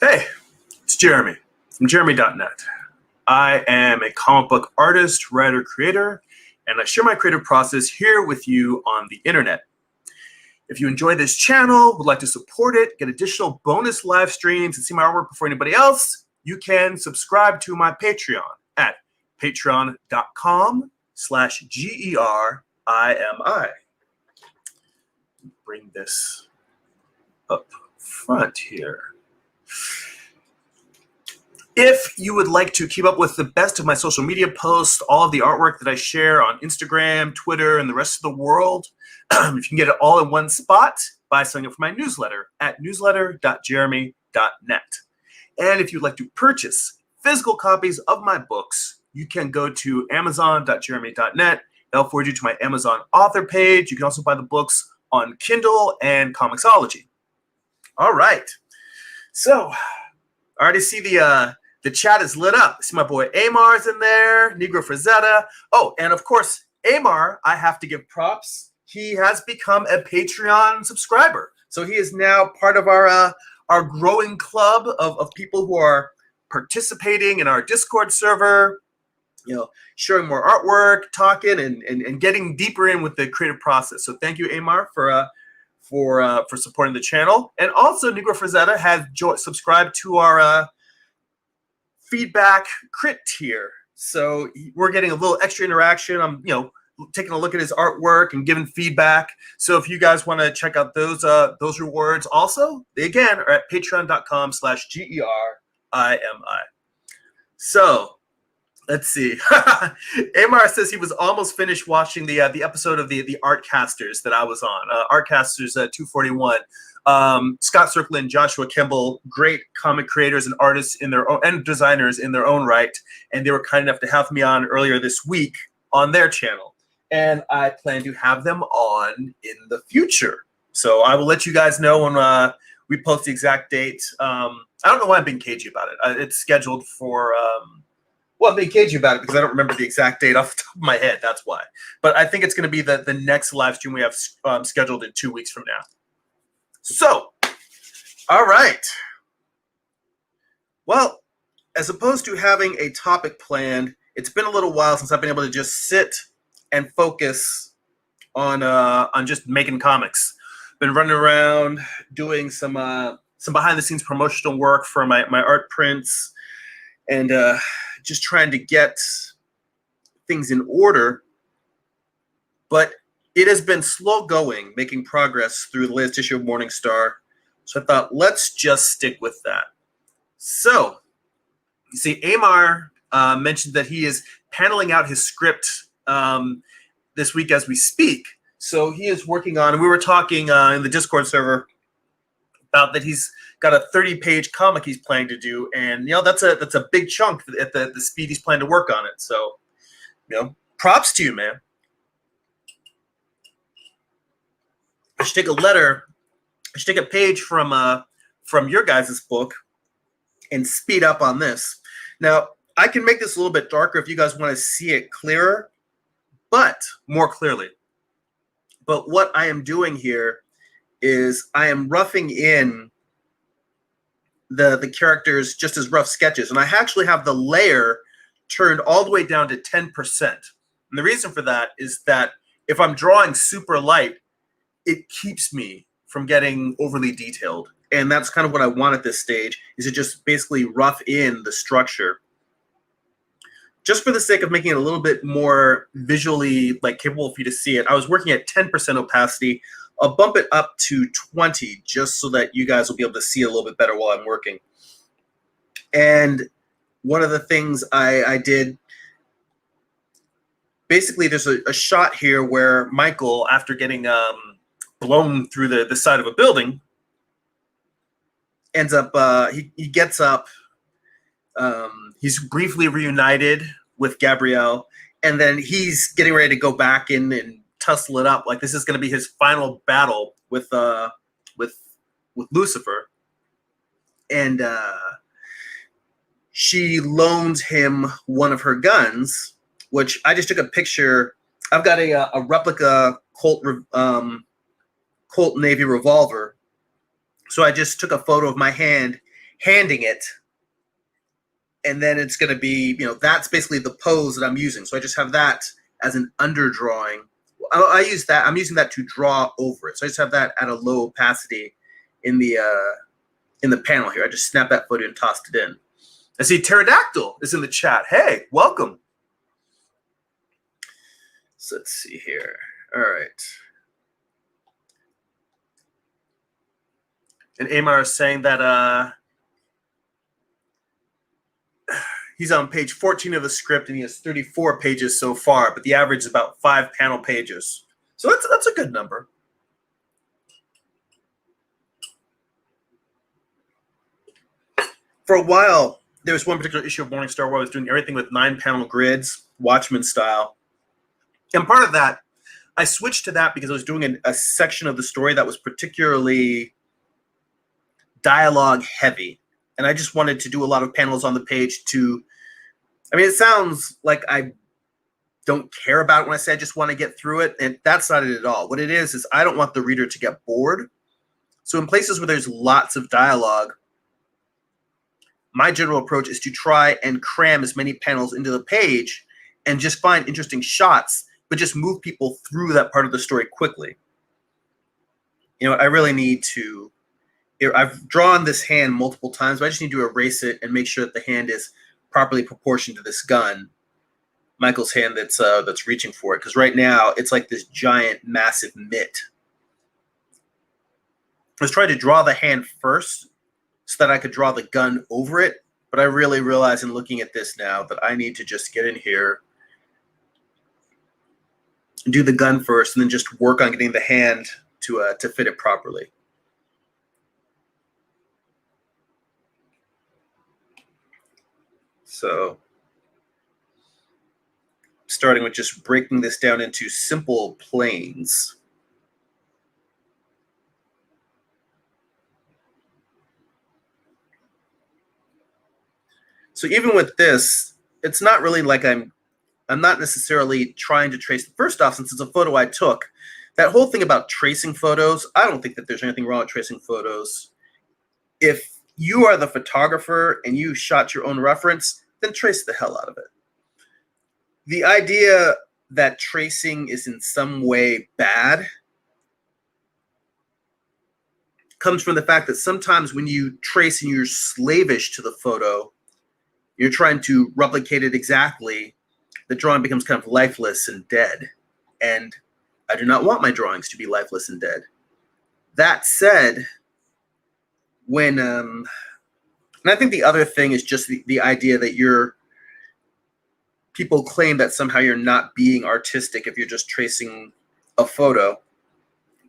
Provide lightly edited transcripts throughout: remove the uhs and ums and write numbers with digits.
Hey, it's Jeremy from Jeremy.net. I am a comic book artist, writer, creator, and I share my creative process here with you on the internet. If you enjoy this channel, would like to support it, get additional bonus live streams, and see my artwork before anybody else, you can subscribe to my Patreon at patreon.com/GERIMI. Bring this up front here. If you would like to keep up with the best of my social media posts, all of the artwork that I share on Instagram, Twitter, and the rest of the world, if you can get it all in one spot by signing up for my newsletter at newsletter.jeremy.net. And if you'd like to purchase physical copies of my books, you can go to amazon.jeremy.net. That'll forward you to my Amazon author page. You can also buy the books on Kindle and Comixology. All right. So I already see the chat is lit up. I see my boy Amar's in there, Negro Frazetta. Oh, and of course, Amar, I have to give props. He has become a Patreon subscriber. So he is now part of our growing club of people who are participating in our Discord server, sharing more artwork, talking, and getting deeper in with the creative process. So thank you, Amar, for supporting the channel. And also, Negro Frazetta has subscribed to our feedback crit tier. So we're getting a little extra interaction. I'm, taking a look at his artwork and giving feedback. So if you guys want to check out those rewards also, they again are at patreon.com/GERIMI. So let's see. Amar says he was almost finished watching the episode of the Artcasters that I was on. Artcasters 241. Scott Circlin, Joshua Kimball, great comic creators and artists in their own, and designers in their own right. And they were kind enough to have me on earlier this week on their channel. And I plan to have them on in the future. So I will let you guys know when we post the exact date. I don't know why I'm being cagey about it. It's scheduled for... I'm being cagey about it because I don't remember the exact date off the top of my head. That's why. But I think it's going to be the next live stream we have scheduled in 2 weeks from now. So, all right. Well, as opposed to having a topic planned, it's been a little while since I've been able to just sit and focus on just making comics. Been running around doing some behind-the-scenes promotional work for my art prints, and just trying to get things in order. But it has been slow going, making progress through the latest issue of Morningstar. So I thought, let's just stick with that. So, you see, Amar mentioned that he is paneling out his script this week as we speak. So he is working on, and we were talking in the Discord server about that he's got a 30-page comic he's planning to do, and that's a big chunk at the speed he's planning to work on it. So, props to you, man. I should take a page from your guys' book and speed up on this. Now, I can make this a little bit darker if you guys want to see it clearer, but more clearly. But what I am doing here is I am roughing in the characters just as rough sketches. And I actually have the layer turned all the way down to 10%. And the reason for that is that if I'm drawing super light, it keeps me from getting overly detailed. And that's kind of what I want at this stage, is to just basically rough in the structure. Just for the sake of making it a little bit more visually capable for you to see it, I was working at 10% opacity. I'll bump it up to 20 just so that you guys will be able to see it a little bit better while I'm working. And one of the things I did, basically there's a shot here where Michael, after getting blown through the side of a building, ends up, he gets up, he's briefly reunited with Gabrielle, and then he's getting ready to go back in and tussle it up. Like this is going to be his final battle with Lucifer, and she loans him one of her guns, which I just took a picture. I've got a replica Colt Navy revolver, so I just took a photo of my hand handing it, and then it's going to be, that's basically the pose that I'm using. So I just have that as an underdrawing. I use that. I'm using that to draw over it. So I just have that at a low opacity in the panel here. I just snapped that photo and tossed it in. I see Pterodactyl is in the chat. Hey, welcome. So let's see here. All right. And Amar is saying that he's on page 14 of the script, and he has 34 pages so far, but the average is about 5 panel pages. So that's a good number. For a while, there was one particular issue of Morningstar where I was doing everything with 9-panel grids, Watchmen style. And part of that, I switched to that because I was doing a section of the story that was particularly dialogue heavy. And I just wanted to do a lot of panels on the page it sounds like I don't care about it when I say I just want to get through it. And that's not it at all. What it is I don't want the reader to get bored. So in places where there's lots of dialogue, my general approach is to try and cram as many panels into the page and just find interesting shots, but just move people through that part of the story quickly. I really need to, I've drawn this hand multiple times, but I just need to erase it and make sure that the hand is properly proportioned to this gun, Michael's hand that's reaching for it. Because right now it's like this giant, massive mitt. I was trying to draw the hand first so that I could draw the gun over it, but I really realize in looking at this now that I need to just get in here and do the gun first, and then just work on getting the hand to fit it properly. So starting with just breaking this down into simple planes. So even with this, it's not really like I'm not necessarily trying to trace. First off, since it's a photo I took, that whole thing about tracing photos, I don't think that there's anything wrong with tracing photos. If you are the photographer and you shot your own reference, then trace the hell out of it. The idea that tracing is in some way bad comes from the fact that sometimes when you trace and you're slavish to the photo, you're trying to replicate it exactly, the drawing becomes kind of lifeless and dead. And I do not want my drawings to be lifeless and dead. That said, when and I think the other thing is just the idea that people claim that somehow you're not being artistic if you're just tracing a photo.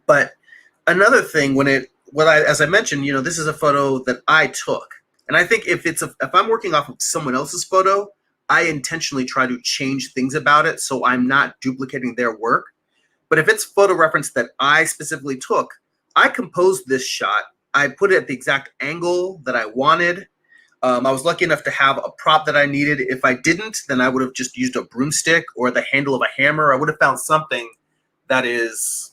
But another thing, as I mentioned, this is a photo that I took. And I think if I'm working off of someone else's photo, I intentionally try to change things about it so I'm not duplicating their work. But if it's photo reference that I specifically took, I composed this shot. I put it at the exact angle that I wanted. I was lucky enough to have a prop that I needed. If I didn't, then I would have just used a broomstick or the handle of a hammer. I would have found something that is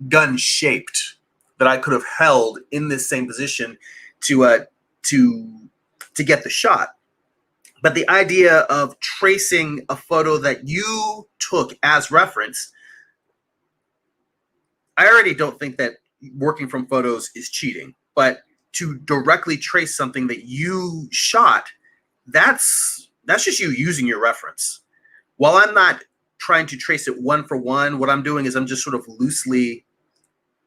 gun-shaped that I could have held in this same position to get the shot. But the idea of tracing a photo that you took as reference, I already don't think that working from photos is cheating. But to directly trace something that you shot, that's just you using your reference. While I'm not trying to trace it one for one, what I'm doing is I'm just sort of loosely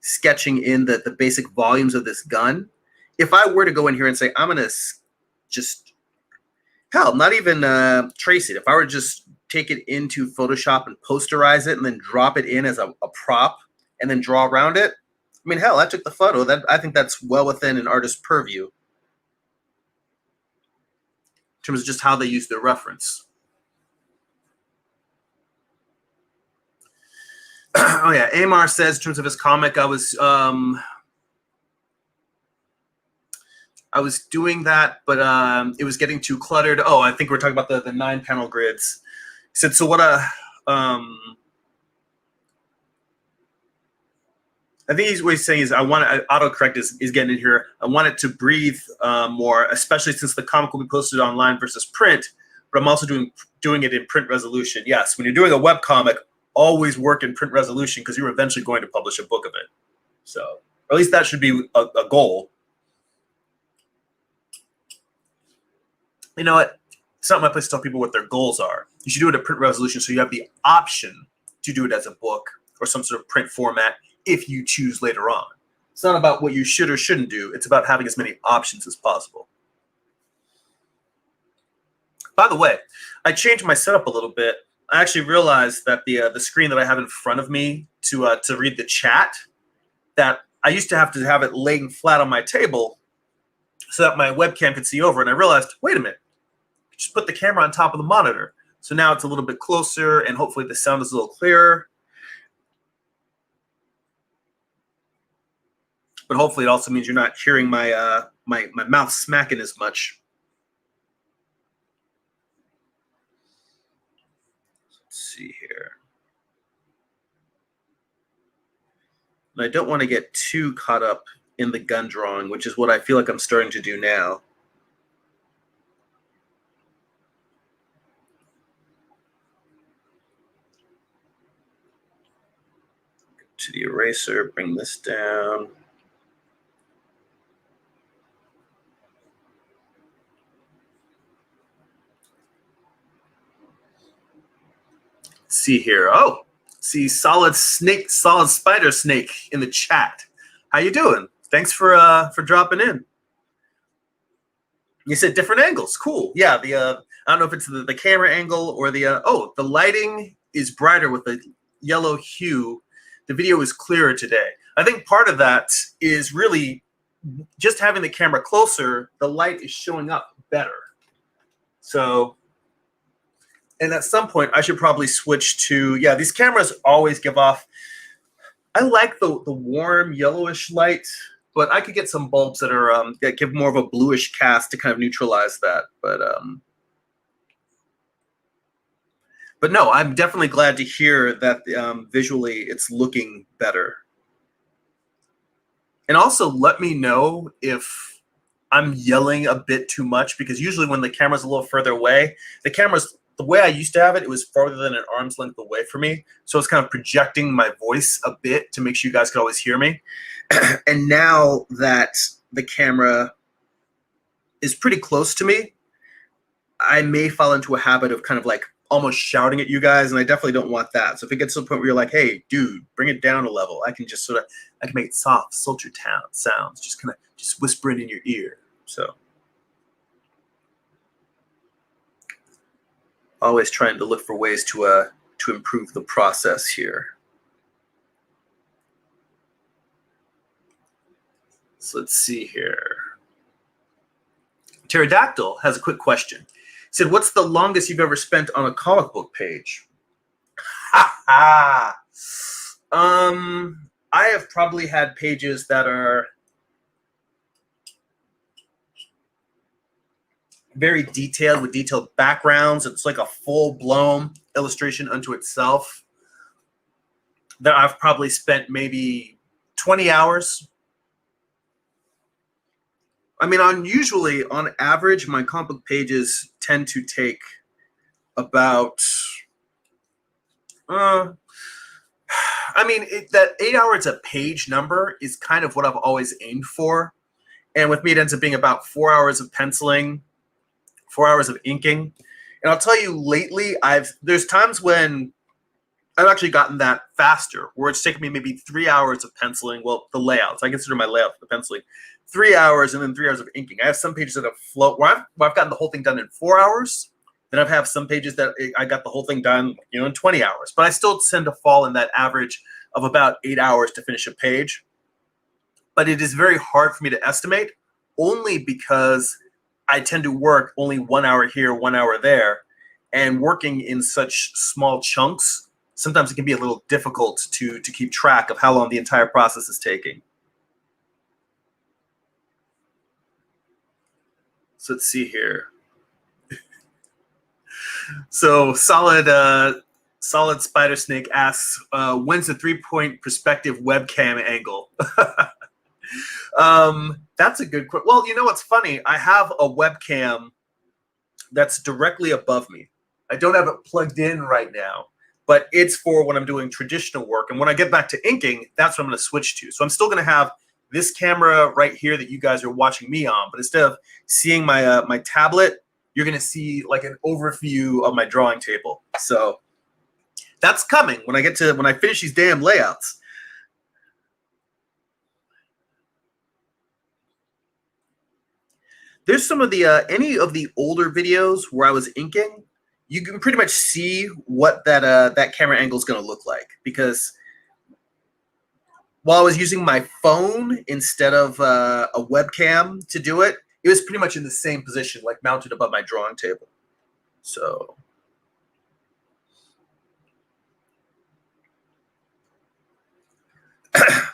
sketching in the basic volumes of this gun. If I were to go in here and say, I'm going to just, hell, not even trace it. If I were to just take it into Photoshop and posterize it and then drop it in as a prop and then draw around it, I mean, hell, I took the photo. I think that's well within an artist's purview in terms of just how they use their reference. Oh yeah, Amar says in terms of his comic, I was doing that, but it was getting too cluttered. Oh, I think we're talking about the 9-panel grids. He said, so what I I think what he's saying is I want autocorrect is getting in here. I want it to breathe more, especially since the comic will be posted online versus print. But I'm also doing it in print resolution. Yes, when you're doing a web comic, always work in print resolution because you're eventually going to publish a book of it. So, or at least that should be a goal. You know what? It's not my place to tell people what their goals are. You should do it at print resolution so you have the option to do it as a book or some sort of print format if you choose later on. It's not about what you should or shouldn't do. It's about having as many options as possible. By the way, I changed my setup a little bit. I actually realized that the screen that I have in front of me to read the chat, that I used to have it laying flat on my table so that my webcam could see over. And I realized, wait a minute, just put the camera on top of the monitor. So now it's a little bit closer, and hopefully the sound is a little clearer. But hopefully it also means you're not hearing my my mouth smacking as much. Let's see here. And I don't want to get too caught up in the gun drawing, which is what I feel like I'm starting to do now. To the eraser, bring this down. Let's see here. Oh, see solid spider snake in the chat. How you doing? Thanks for dropping in. You said different angles. Cool. Yeah, I don't know if it's the camera angle or the lighting is brighter with the yellow hue. The video is clearer today. I think part of that is really just having the camera closer, the light is showing up better. So, and at some point I should probably switch to, yeah, these cameras always give off, I like the warm yellowish light, but I could get some bulbs that are that give more of a bluish cast to kind of neutralize that. But no, I'm definitely glad to hear that visually it's looking better. And also let me know if I'm yelling a bit too much, because usually when the camera's a little further away, the way I used to have it, it was farther than an arm's length away from me. So it's kind of projecting my voice a bit to make sure you guys could always hear me. And now that the camera is pretty close to me, I may fall into a habit of kind of like almost shouting at you guys, and I definitely don't want that. So if it gets to the point where you're like, hey, dude, bring it down a level, I can just I can make it soft, sultry sounds, just whispering in your ear. So always trying to look for ways to improve the process here. So let's see here. Pterodactyl has a quick question. He said, what's the longest you've ever spent on a comic book page? I have probably had pages that are very detailed, with detailed backgrounds. It's like a full-blown illustration unto itself, that I've probably spent maybe 20 hours. I mean, usually, on average, my comic book pages tend to take about, that 8 hours a page number is kind of what I've always aimed for. And with me, it ends up being about 4 hours of penciling, 4 hours of inking. And I'll tell you, lately, there's times when I've actually gotten that faster, where it's taken me maybe 3 hours of penciling. Well, the layouts, I consider my layout for the penciling, 3 hours, and then 3 hours of inking. I have some pages that have where I've gotten the whole thing done in 4 hours. Then I've have some pages that I got the whole thing done, in 20 hours. But I still tend to fall in that average of about 8 hours to finish a page. But it is very hard for me to estimate, only because I tend to work only 1 hour here, 1 hour there, and working in such small chunks, sometimes it can be a little difficult to keep track of how long the entire process is taking. So let's see here. So solid Solid Spider Snake asks, when's the 3-point perspective webcam angle? That's a good question. Well, you know what's funny? I have a webcam that's directly above me. I don't have it plugged in right now, but it's for when I'm doing traditional work. And when I get back to inking, that's what I'm going to switch to. So I'm still going to have this camera right here that you guys are watching me on, but instead of seeing my my tablet, you're going to see like an overview of my drawing table. So that's coming when I finish these damn layouts. There's some of the any of the older videos where I was inking, you can pretty much see what that camera angle is going to look like, because while I was using my phone instead of a webcam to do it, it was pretty much in the same position, like mounted above my drawing table. So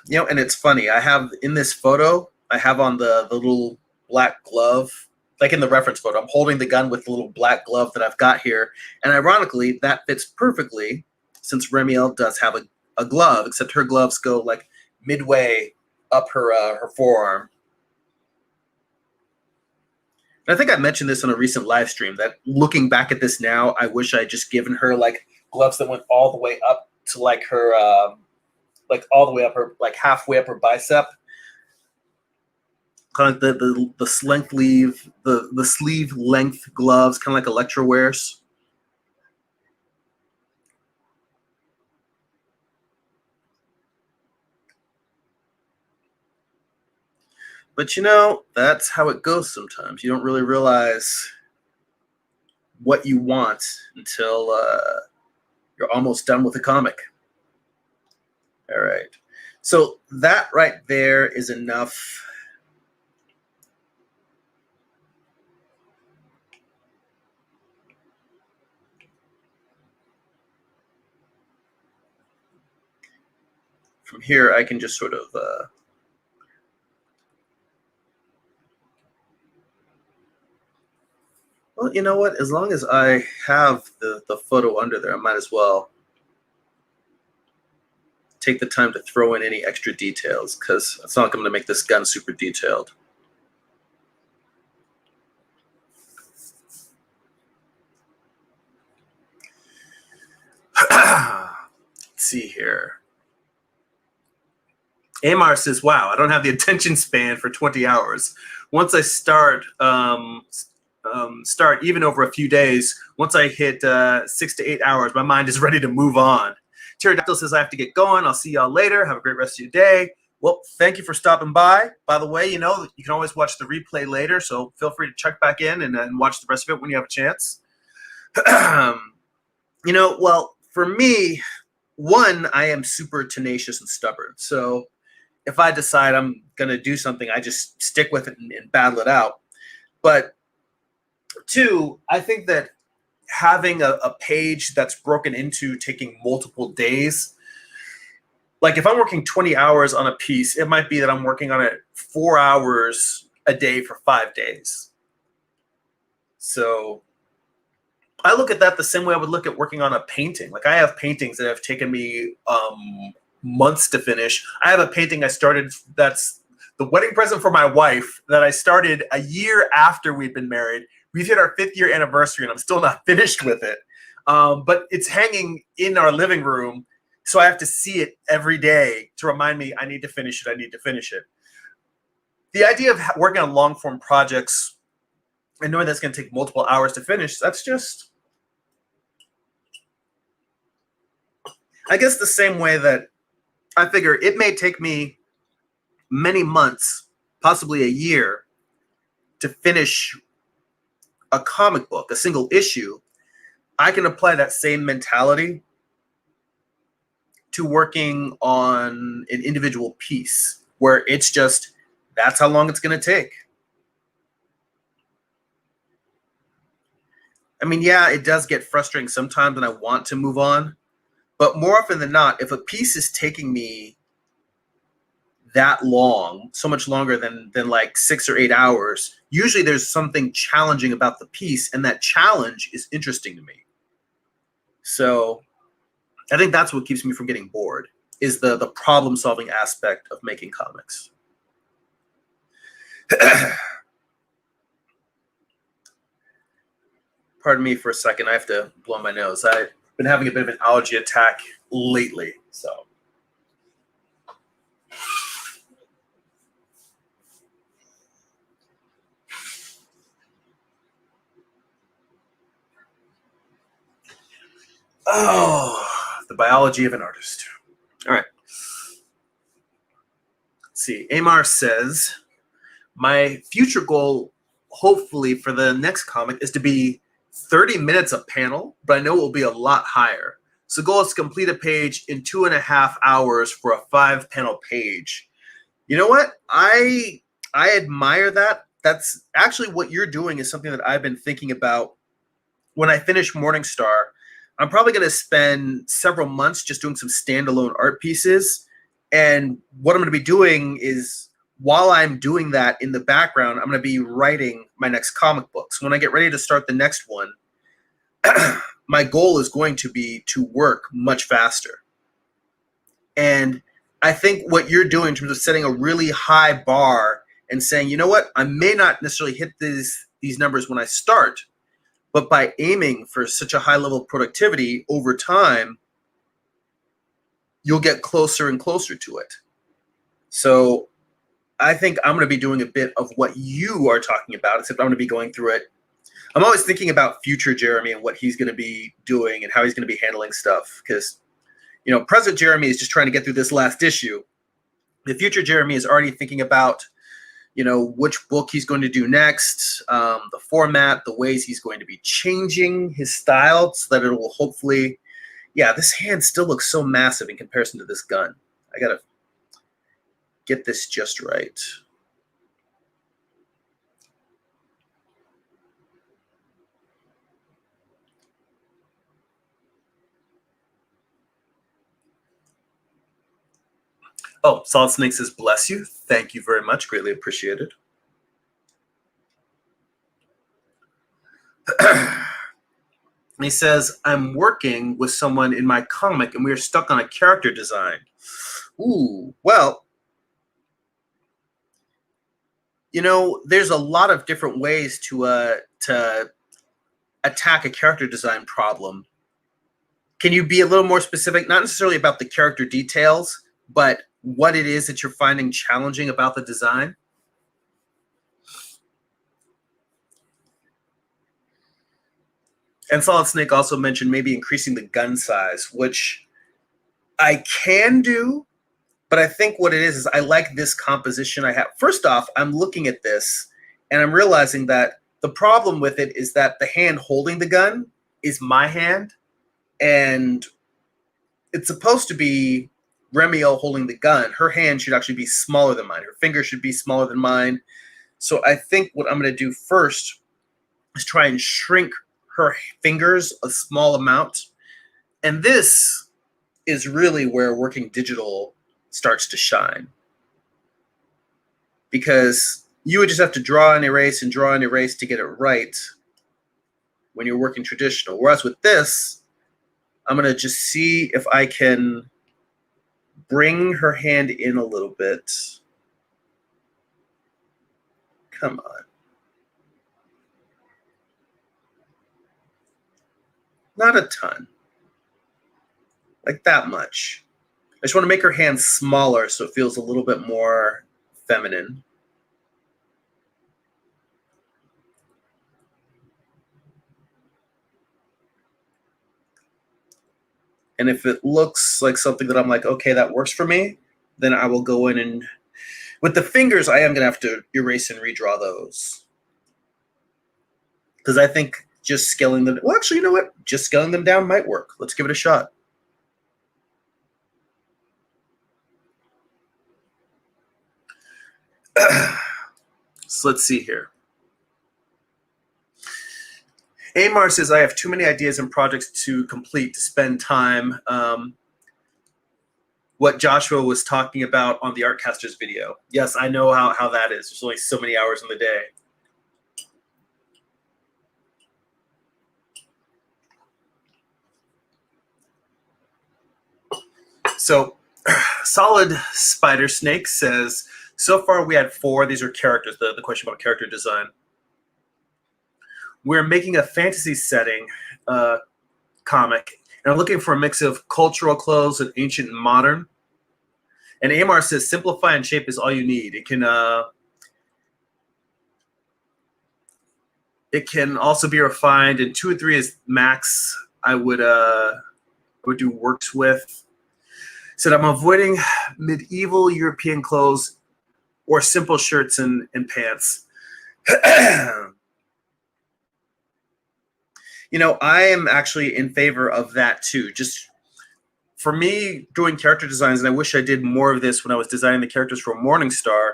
you know, and it's funny. I have in this photo, I have on the little black glove, like in the reference photo, I'm holding the gun with the little black glove that I've got here. And ironically, that fits perfectly since Remiel does have a glove, except her gloves go like midway up her forearm. And I think I mentioned this on a recent live stream that looking back at this now, I wish I had just given her like gloves that went all the way up to like her, like all the way up her, like halfway up her bicep. Kind of like the sleeve length gloves, kind of like Electra wears. But you know, that's how it goes sometimes. You don't really realize what you want until you're almost done with the comic. All right. So that right there is enough. From here, I can just sort of well, you know what? As long as I have the photo under there, I might as well take the time to throw in any extra details, because it's not like I'm going to make this gun super detailed. Let's see here. Amar says, wow, I don't have the attention span for 20 hours. Once I start even over a few days, once I hit 6 to 8 hours, my mind is ready to move on. Pterodactyl says, I have to get going. I'll see y'all later. Have a great rest of your day. Well, thank you for stopping by. By the way, you know, you can always watch the replay later, so feel free to check back in and watch the rest of it when you have a chance. You know, well, for me, one, I am super tenacious and stubborn. So if I decide I'm going to do something, I just stick with it and battle it out. But two, I think that having a page that's broken into taking multiple days, like if I'm working 20 hours on a piece, it might be that I'm working on it 4 hours a day for 5 days. So I look at that the same way I would look at working on a painting. Like I have paintings that have taken me months to finish. I have a painting I started that's the wedding present for my wife that I started a year after we'd been married. We've hit our 5th year anniversary and I'm still not finished with it. But it's hanging in our living room, so I have to see it every day to remind me I need to finish it, I need to finish it. The idea of working on long form projects and knowing that's going to take multiple hours to finish, that's just, I guess, the same way that I figure it may take me many months, possibly a year, to finish a comic book, a single issue. I can apply that same mentality to working on an individual piece, where it's just, that's how long it's going to take. I mean, yeah, it does get frustrating sometimes and I want to move on. But more often than not, if a piece is taking me that long, so much longer than like 6 or 8 hours, usually there's something challenging about the piece, and that challenge is interesting to me. So I think that's what keeps me from getting bored, is the problem-solving aspect of making comics. Pardon me for a second. I have to blow my nose. I've been having a bit of an allergy attack lately, so. Oh, the biology of an artist. All right. Let's see. Amar says, my future goal, hopefully, for the next comic is to be 30 minutes a panel, but I know it will be a lot higher. So the goal is to complete a page in 2.5 hours for a 5-panel page. You know what? I admire that. That's actually what you're doing is something that I've been thinking about. When I finish Morningstar, I'm probably going to spend several months just doing some standalone art pieces. And what I'm going to be doing is, while I'm doing that in the background, I'm going to be writing my next comic books. When I get ready to start the next one, my goal is going to be to work much faster. And I think what you're doing in terms of setting a really high bar and saying, you know what, I may not necessarily hit these numbers when I start, but by aiming for such a high level of productivity over time, you'll get closer and closer to it. So I think I'm going to be doing a bit of what you are talking about, except I'm going to be going through it. I'm always thinking about future Jeremy and what he's going to be doing and how he's going to be handling stuff. Because, you know, present Jeremy is just trying to get through this last issue. The future Jeremy is already thinking about, you know, which book he's going to do next, the format, the ways he's going to be changing his style so that it will hopefully, yeah, this hand still looks so massive in comparison to this gun. I got to get this just right. Oh, Solid Snake says, bless you. Thank you very much. Greatly appreciated. And he says, I'm working with someone in my comic and we are stuck on a character design. Ooh, well, you know, there's a lot of different ways to attack a character design problem. Can you be a little more specific, not necessarily about the character details, but what it is that you're finding challenging about the design? And Solid Snake also mentioned maybe increasing the gun size, which I can do, but I think what it is I like this composition I have. First off, I'm looking at this and I'm realizing that the problem with it is that the hand holding the gun is my hand, and it's supposed to be Remiel holding the gun. Her hand should actually be smaller than mine. Her finger should be smaller than mine. So I think what I'm going to do first is try and shrink her fingers a small amount. And this is really where working digital starts to shine. Because you would just have to draw and erase and draw and erase to get it right when you're working traditional. Whereas with this, I'm going to just see if I can bring her hand in a little bit. Come on. Not a ton. Like that much. I just want to make her hand smaller so it feels a little bit more feminine. And if it looks like something that I'm like, okay, that works for me, then I will go in and, with the fingers, I am going to have to erase and redraw those. Because I think just scaling them, well, actually, you know what? Just scaling them down might work. Let's give it a shot. So let's see here. Amar says, I have too many ideas and projects to complete to spend time. What Joshua was talking about on the Artcasters video. Yes, I know how that is. There's only so many hours in the day. So, Solid Spider Snake says, so far we had 4. These are characters, the question about character design. We're making a fantasy setting comic, and I'm looking for a mix of cultural clothes and ancient and modern. And Amar says, simplify and shape is all you need. It can also be refined, and 2 or 3 is max. I would do works with. Said I'm avoiding medieval European clothes or simple shirts and pants. I am actually in favor of that too. Just for me, doing character designs, and I wish I did more of this when I was designing the characters for Morningstar,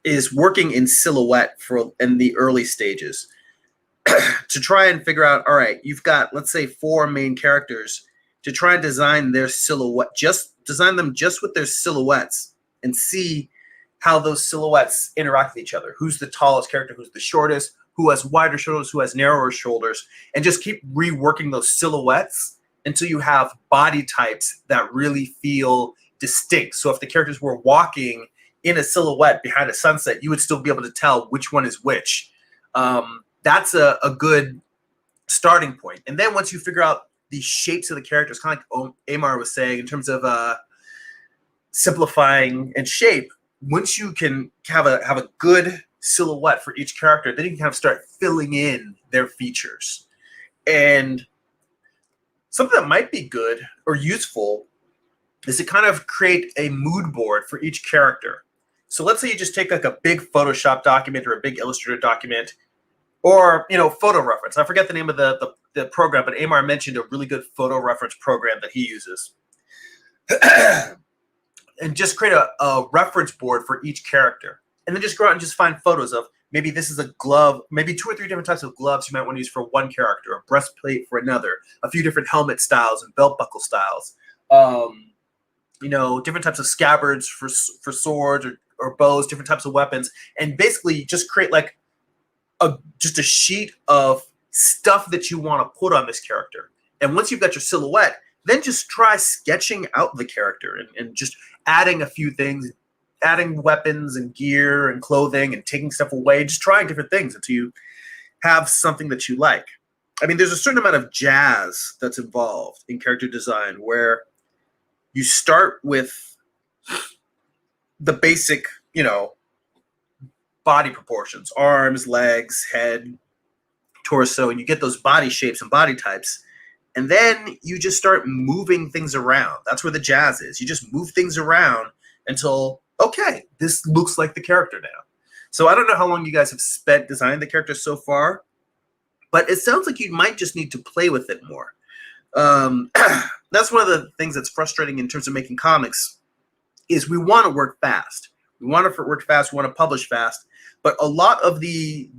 is working in silhouette in the early stages to try and figure out, all right, you've got, let's say, 4 main characters, to try and design their silhouette, design them just with their silhouettes and see how those silhouettes interact with each other. Who's the tallest character? Who's the shortest? Who has wider shoulders? Who has narrower shoulders? And just keep reworking those silhouettes until you have body types that really feel distinct. So if the characters were walking in a silhouette behind a sunset, you would still be able to tell which one is which. That's a good starting point. And then once you figure out the shapes of the characters, kind of like Amar was saying, in terms of simplifying and shape, once you can have a good silhouette for each character, then you can kind of start filling in their features. And something that might be good or useful is to kind of create a mood board for each character. So let's say you just take like a big Photoshop document or a big Illustrator document, or photo reference. I forget the name of the program, but Amar mentioned a really good photo reference program that he uses. And just create a reference board for each character. And then just go out and just find photos of, maybe this is a glove, maybe 2 or 3 different types of gloves you might want to use for one character, a breastplate for another, a few different helmet styles and belt buckle styles, different types of scabbards for swords or bows, different types of weapons, and basically just create like just a sheet of stuff that you want to put on this character. And once you've got your silhouette, then just try sketching out the character and just adding a few things, adding weapons and gear and clothing and taking stuff away, just trying different things until you have something that you like. I mean, there's a certain amount of jazz that's involved in character design, where you start with the basic, body proportions, arms, legs, head, torso, and you get those body shapes and body types. And then you just start moving things around. That's where the jazz is. You just move things around until, okay, this looks like the character now. So I don't know how long you guys have spent designing the character so far, but it sounds like you might just need to play with it more. That's one of the things that's frustrating in terms of making comics, is we want to work fast. We want to work fast. We want to publish fast. But a lot of the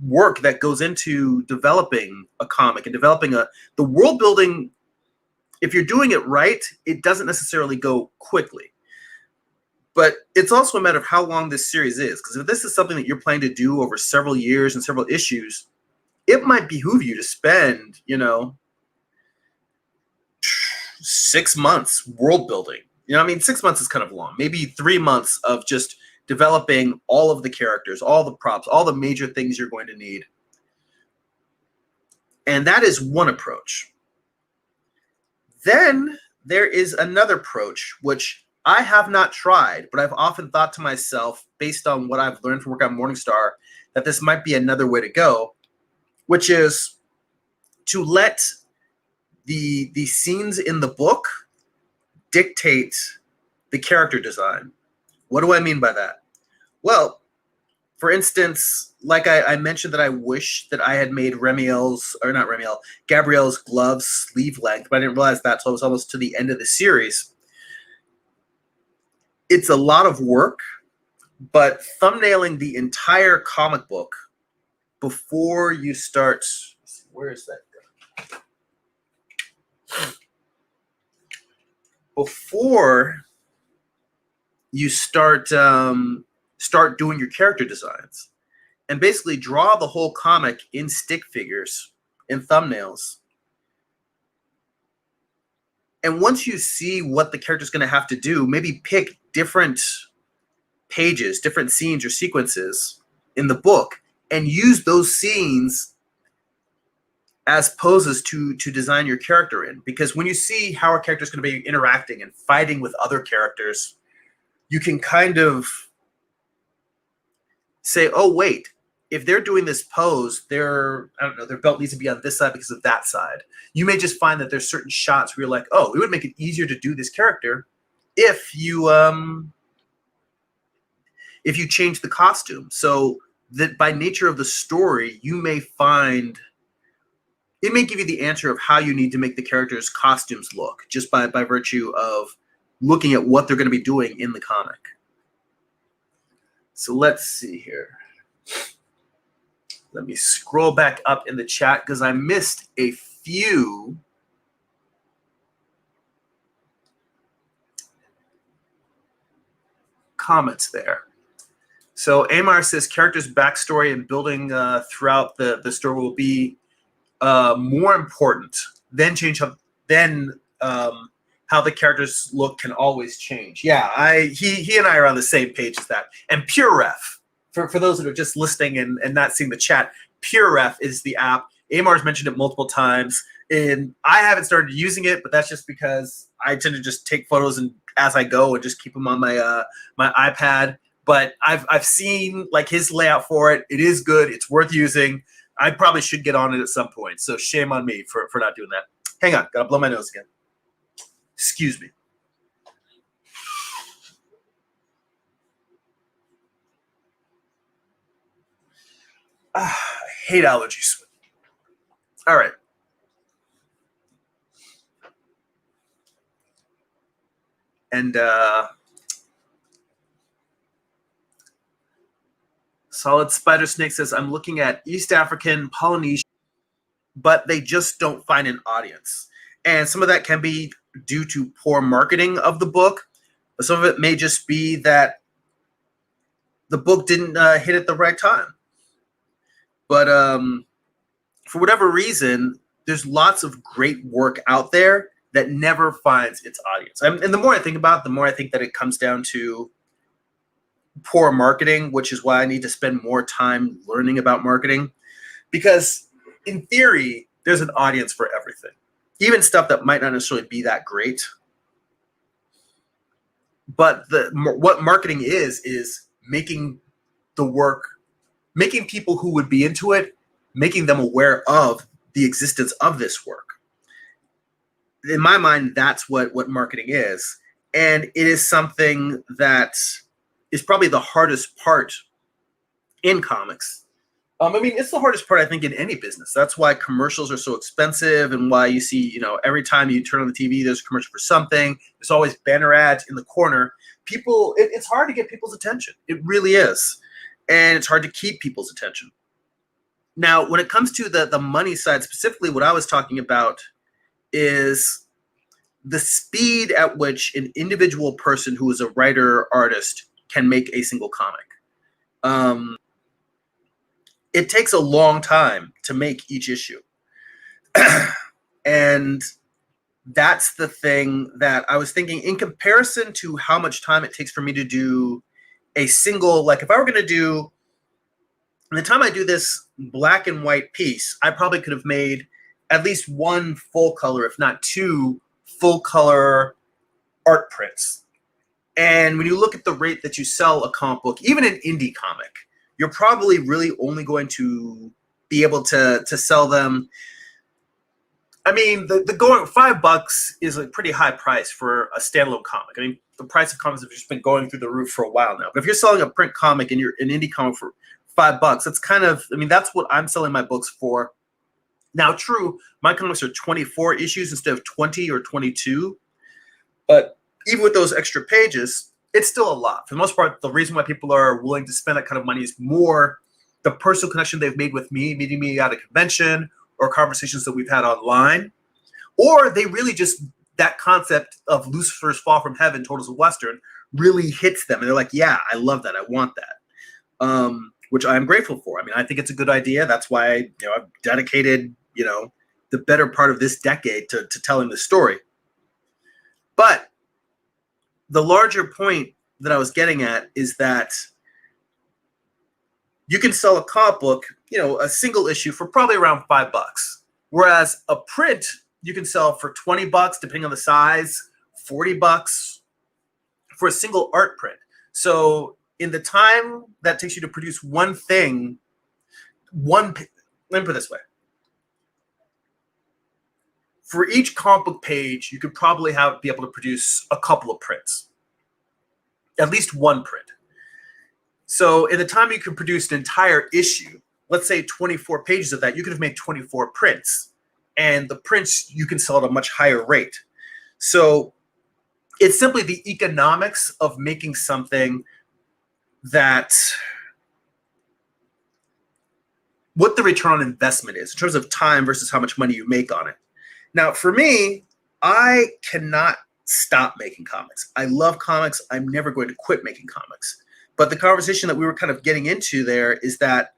work that goes into developing a comic and developing the world building, if you're doing it right, it doesn't necessarily go quickly. But it's also a matter of how long this series is. Because if this is something that you're planning to do over several years and several issues, it might behoove you to spend, 6 months world building. 6 months is kind of long. Maybe 3 months of just developing all of the characters, all the props, all the major things you're going to need. And that is one approach. Then there is another approach, which I have not tried, but I've often thought to myself, based on what I've learned from work on Morningstar, that this might be another way to go, which is to let the scenes in the book dictate the character design. What do I mean by that? Well, for instance, like I mentioned that I wish that I had made Gabrielle's gloves sleeve length, but I didn't realize that until I was almost to the end of the series. It's a lot of work, but thumbnailing the entire comic book before you start, where is that? Before you start doing your character designs, and basically draw the whole comic in stick figures, in thumbnails, And once you see what the character's going to have to do, maybe pick different pages, different scenes or sequences in the book, and use those scenes as poses to design your character in. Because when you see how a character is going to be interacting and fighting with other characters, you can kind of say, oh, wait, if they're doing this pose, their belt needs to be on this side because of that side. You may just find that there's certain shots where you're like, oh, it would make it easier to do this character if you change the costume. So that by nature of the story, you may find it may give you the answer of how you need to make the characters' costumes look, just by virtue of looking at what they're going to be doing in the comic. So let's see here. Let me scroll back up in the chat because I missed a few. Comments there. So Amar says characters' backstory and building throughout the story will be more important than how the characters look can always change. Yeah, he and I are on the same page as that. And PureRef, for those that are just listening and not seeing the chat, PureRef is the app. Amar's mentioned it multiple times, and I haven't started using it, but that's just because I tend to just take photos and as I go and just keep them on my my iPad. But I've seen like his layout for it. It is good. It's worth using. I probably should get on it at some point. So shame on me for not doing that. Hang on, gotta blow my nose again. Excuse me. I hate allergies. All right. And Solid Spider Snake says, I'm looking at East African, Polynesian, but they just don't find an audience. And some of that can be due to poor marketing of the book. But some of it may just be that the book didn't hit at the right time. But for whatever reason, there's lots of great work out there that never finds its audience. And the more I think about it, the more I think that it comes down to poor marketing, which is why I need to spend more time learning about marketing. Because in theory, there's an audience for everything. Even stuff that might not necessarily be that great. But what marketing is making the work, making people who would be into it, making them aware of the existence of this work. In my mind, that's what marketing is. And it is something that is probably the hardest part in comics. I mean, it's the hardest part, I think, in any business. That's why commercials are so expensive and why you see, every time you turn on the TV, there's a commercial for something. There's always banner ads in the corner. People, it's hard to get people's attention. It really is. And it's hard to keep people's attention. Now, when it comes to the money side, specifically what I was talking about is the speed at which an individual person who is a writer or artist can make a single comic. It takes a long time to make each issue. And that's the thing that I was thinking in comparison to how much time it takes for me to do a single, like if I were going to do, in the time I do this black and white piece, I probably could have made at least one full color, if not two full color art prints. And when you look at the rate that you sell a comic book, even an indie comic, you're probably really only going to be able to sell them. I mean, the going $5 is a pretty high price for a standalone comic. I mean, the price of comics have just been going through the roof for a while now. But if you're selling a print comic and you're an indie comic for $5, that's kind of, I mean, that's what I'm selling my books for. Now, true, my comics are 24 issues instead of 20 or 22. But even with those extra pages, it's still a lot. For the most part, the reason why people are willing to spend that kind of money is more the personal connection they've made with me, meeting me at a convention or conversations that we've had online. Or they really just, that concept of Lucifer's Fall from Heaven, told as a Western, really hits them. And they're like, yeah, I love that. I want that. Which I'm grateful for. I mean, I think it's a good idea. That's why I've dedicated, the better part of this decade to telling this story. But the larger point that I was getting at is that you can sell a comic book, a single issue for probably around $5. Whereas a print you can sell for $20, depending on the size, $40 for a single art print. So in the time that takes you to produce one thing, let me put it this way. For each comic book page, you could probably be able to produce a couple of prints, at least one print. So in the time you could produce an entire issue, let's say 24 pages of that, you could have made 24 prints. And the prints you can sell at a much higher rate. So it's simply the economics of making something that what the return on investment is in terms of time versus how much money you make on it. Now, for me, I cannot stop making comics. I love comics. I'm never going to quit making comics. But the conversation that we were kind of getting into there is that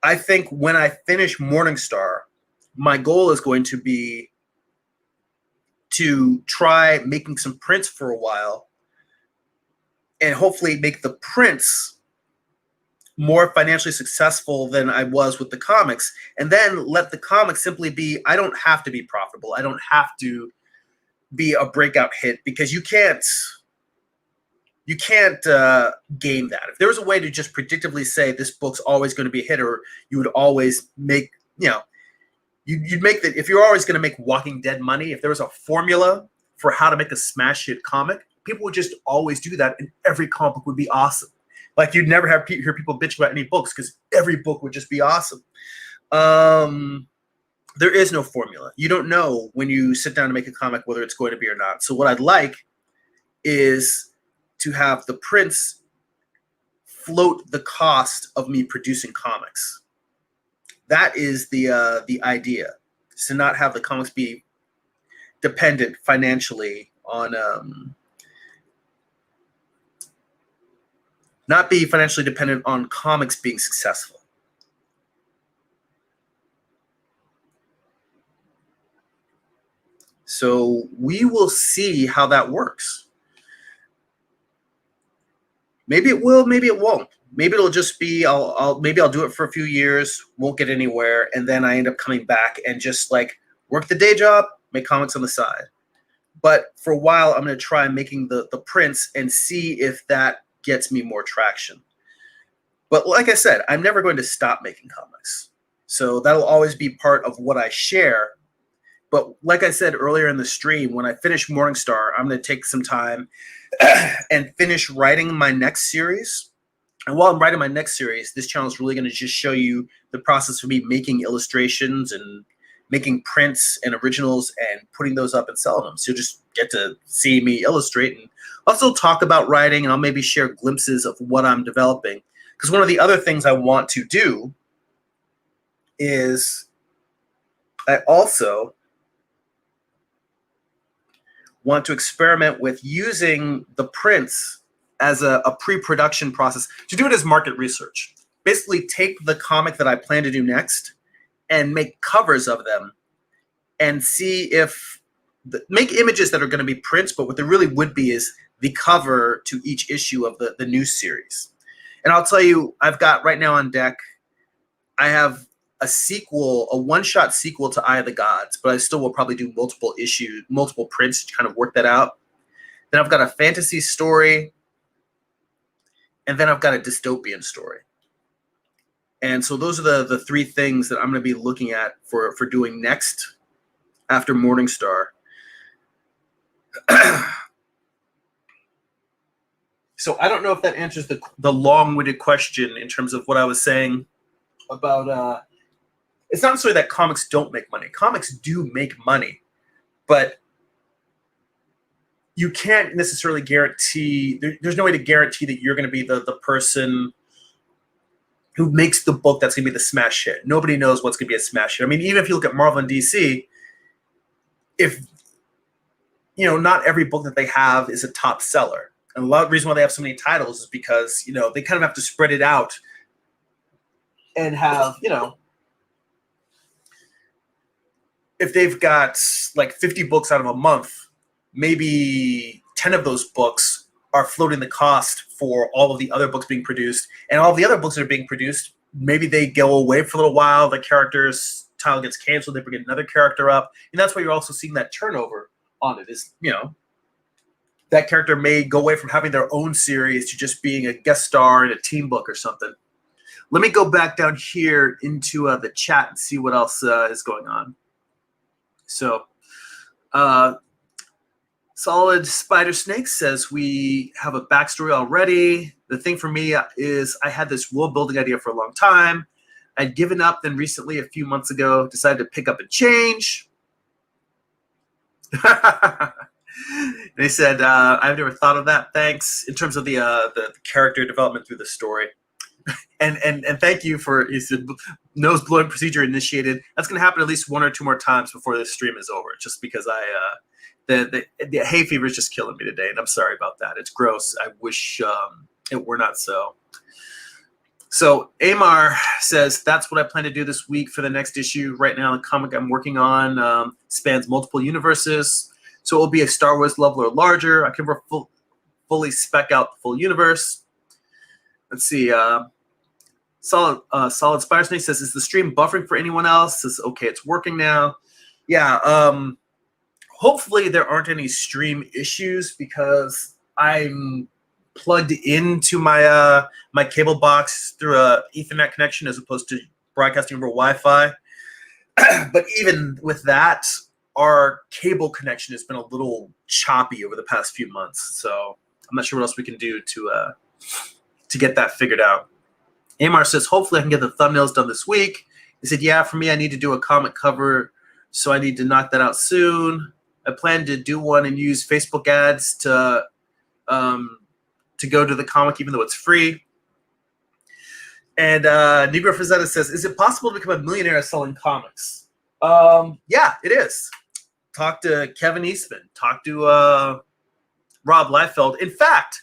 I think when I finish Morningstar, my goal is going to be to try making some prints for a while and hopefully make the prints more financially successful than I was with the comics, and then let the comics simply be, I don't have to be profitable. I don't have to be a breakout hit, because you can't game that. If there was a way to just predictably say this book's always going to be a hit, or you would always make, you'd make that, if you're always going to make Walking Dead money, if there was a formula for how to make a smash hit comic, people would just always do that, and every comic book would be awesome. Like, you'd never hear people bitch about any books because every book would just be awesome. There is no formula. You don't know when you sit down to make a comic whether it's going to be or not. So what I'd like is to have the prints float the cost of me producing comics. That is the idea, is to not have the comics be dependent financially on not be financially dependent on comics being successful. So we will see how that works. Maybe it will, maybe it won't. Maybe it'll just be, maybe I'll do it for a few years, won't get anywhere, and then I end up coming back and just like work the day job, make comics on the side. But for a while, I'm going to try making the prints and see if that gets me more traction. But like I said, I'm never going to stop making comics. So that'll always be part of what I share. But like I said earlier in the stream, when I finish Morningstar, I'm going to take some time and finish writing my next series. And while I'm writing my next series, this channel is really going to just show you the process of me making illustrations and making prints and originals and putting those up and selling them. So you'll just get to see me illustrate and also talk about writing, and I'll maybe share glimpses of what I'm developing. Because one of the other things I want to do is I also want to experiment with using the prints as a pre-production process to do it as market research. Basically take the comic that I plan to do next and make covers of them and see if, make images that are going to be prints, but what there really would be is the cover to each issue of the new series. And I'll tell you, I've got right now on deck, I have a sequel, a one-shot sequel to Eye of the Gods, but I still will probably do multiple prints to kind of work that out. Then I've got a fantasy story, and then I've got a dystopian story. And so those are the three things that I'm going to be looking at for doing next after Morningstar. So I don't know if that answers the long-winded question in terms of what I was saying about it's not necessarily that comics don't make money. Comics do make money, but you can't necessarily guarantee, there's no way to guarantee that you're going to be the person who makes the book that's going to be the smash hit. Nobody knows what's going to be a smash hit. I mean, even if you look at Marvel and DC, if, not every book that they have is a top seller. And a lot of the reason why they have so many titles is because, they kind of have to spread it out and have, if they've got like 50 books out of a month, maybe 10 of those books are floating the cost for all of the other books being produced. And all the other books that are being produced, maybe they go away for a little while, the character's title gets canceled, they bring another character up. And that's why you're also seeing that turnover on it is, that character may go away from having their own series to just being a guest star in a team book or something. Let me go back down here into the chat and see what else is going on. So, Solid Spider Snake says we have a backstory already. The thing for me is I had this world building idea for a long time. I'd given up, then recently, a few months ago, decided to pick up and change. And he said, I've never thought of that. Thanks. In terms of the character development through the story. And thank you for, he said, nose blowing procedure initiated. That's going to happen at least 1 or 2 more times before this stream is over, just because the hay fever is just killing me today. And I'm sorry about that. It's gross. I wish it were not so. So Amar says, that's what I plan to do this week for the next issue. Right now, the comic I'm working on spans multiple universes. So it will be a Star Wars level or larger. I can never fully spec out the full universe. Let's see. Solid Spider Snake says, is the stream buffering for anyone else? Says, okay, it's working now. Yeah. Hopefully there aren't any stream issues because I'm plugged into my my cable box through a Ethernet connection as opposed to broadcasting over Wi-Fi. But even with that, our cable connection has been a little choppy over the past few months. So I'm not sure what else we can do to get that figured out. Amar says, hopefully I can get the thumbnails done this week. He said, yeah, for me, I need to do a comic cover, so I need to knock that out soon. I plan to do one and use Facebook ads to go to the comic, even though it's free. And Negro Frazetta says, is it possible to become a millionaire selling comics? Yeah, it is. Talk to Kevin Eastman. Talk to Rob Liefeld. In fact,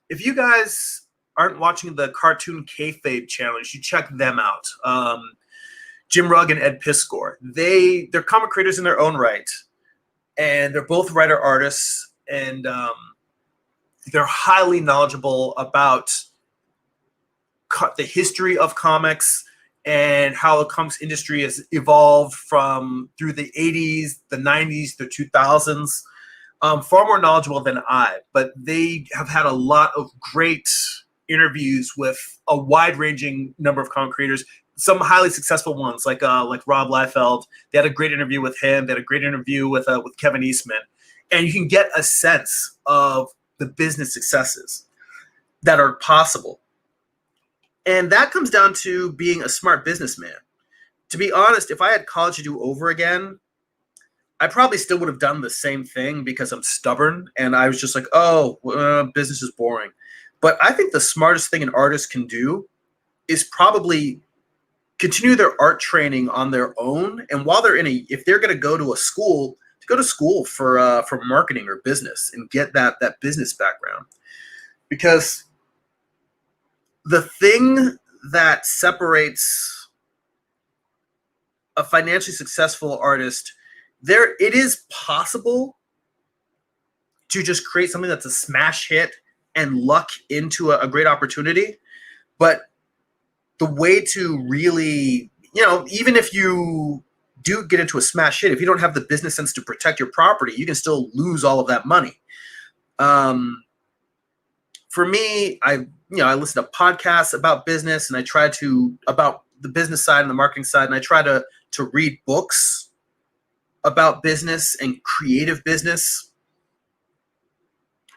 if you guys aren't watching the Cartoon Kayfabe channel, you should check them out. Jim Rugg and Ed Piskor. They're comic creators in their own right. And they're both writer-artists. And they're highly knowledgeable about the history of comics and how the comics industry has evolved through the 80s, the 90s, the 2000s. Far more knowledgeable than I, but they have had a lot of great interviews with a wide-ranging number of comic creators, some highly successful ones like Rob Liefeld. They had a great interview with him. They had a great interview with Kevin Eastman. And you can get a sense of the business successes that are possible. And that comes down to being a smart businessman. To be honest, if I had college to do over again, I probably still would have done the same thing because I'm stubborn and I was just like, business is boring. But I think the smartest thing an artist can do is probably continue their art training on their own. And while they're if they're going to go to a school, to go to school for marketing or business and get that business background. Because the thing that separates a financially successful artist, it is possible to just create something that's a smash hit and luck into a great opportunity. But the way to really, even if you do get into a smash hit, if you don't have the business sense to protect your property, you can still lose all of that money. For me, I listen to podcasts about business, and I try to about the business side and the marketing side, and I try to read books about business and creative business.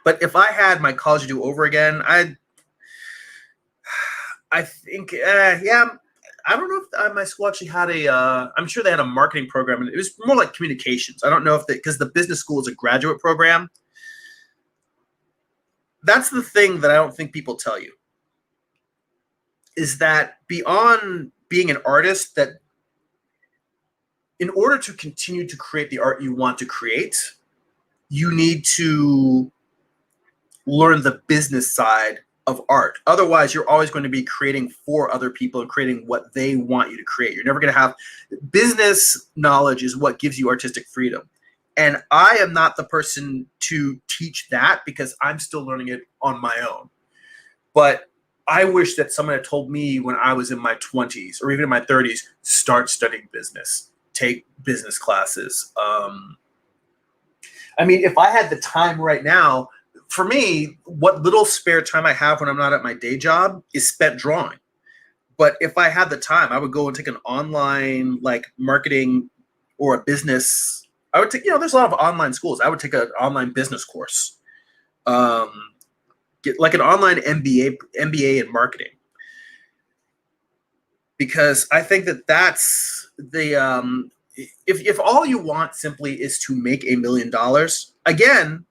But if I had my college to do over again, I think, I don't know if my school actually had I'm sure they had a marketing program, and it was more like communications. I don't know if because the business school is a graduate program. That's the thing that I don't think people tell you, is that beyond being an artist, that in order to continue to create the art you want to create, you need to learn the business side of art. Otherwise, you're always going to be creating for other people and creating what they want you to create. You're never going to have business knowledge is what gives you artistic freedom. And I am not the person to teach that because I'm still learning it on my own. But I wish that someone had told me when I was in my 20s or even in my 30s, start studying business, take business classes. I mean, if I had the time right now, for me, what little spare time I have when I'm not at my day job is spent drawing. But if I had the time, I would go and take an online like marketing or a business. I would take, there's a lot of online schools. I would take an online business course, get like an online MBA in marketing, because I think that that's the if all you want simply is to make $1 million, again,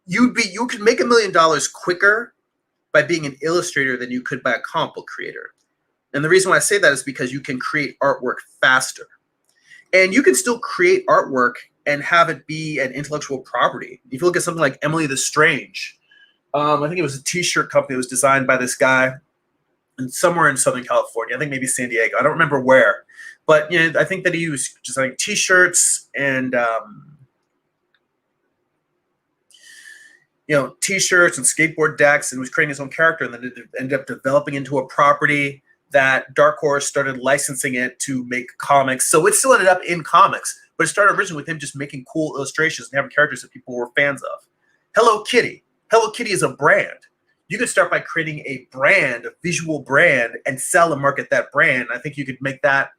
you could make $1 million quicker by being an illustrator than you could by a comic book creator. And the reason why I say that is because you can create artwork faster. And you can still create artwork and have it be an intellectual property. If you look at something like Emily the Strange, I think it was a t-shirt company that was designed by this guy and somewhere in Southern California. I think maybe San Diego. I don't remember where. But I think that he was designing t-shirts and t-shirts and skateboard decks, and was creating his own character, and then it ended up developing into a property that Dark Horse started licensing it to make comics. So it still ended up in comics, but it started originally with him just making cool illustrations and having characters that people were fans of. Hello Kitty. Hello Kitty is a brand. You could start by creating a brand, a visual brand, and sell and market that brand. I think you could make that,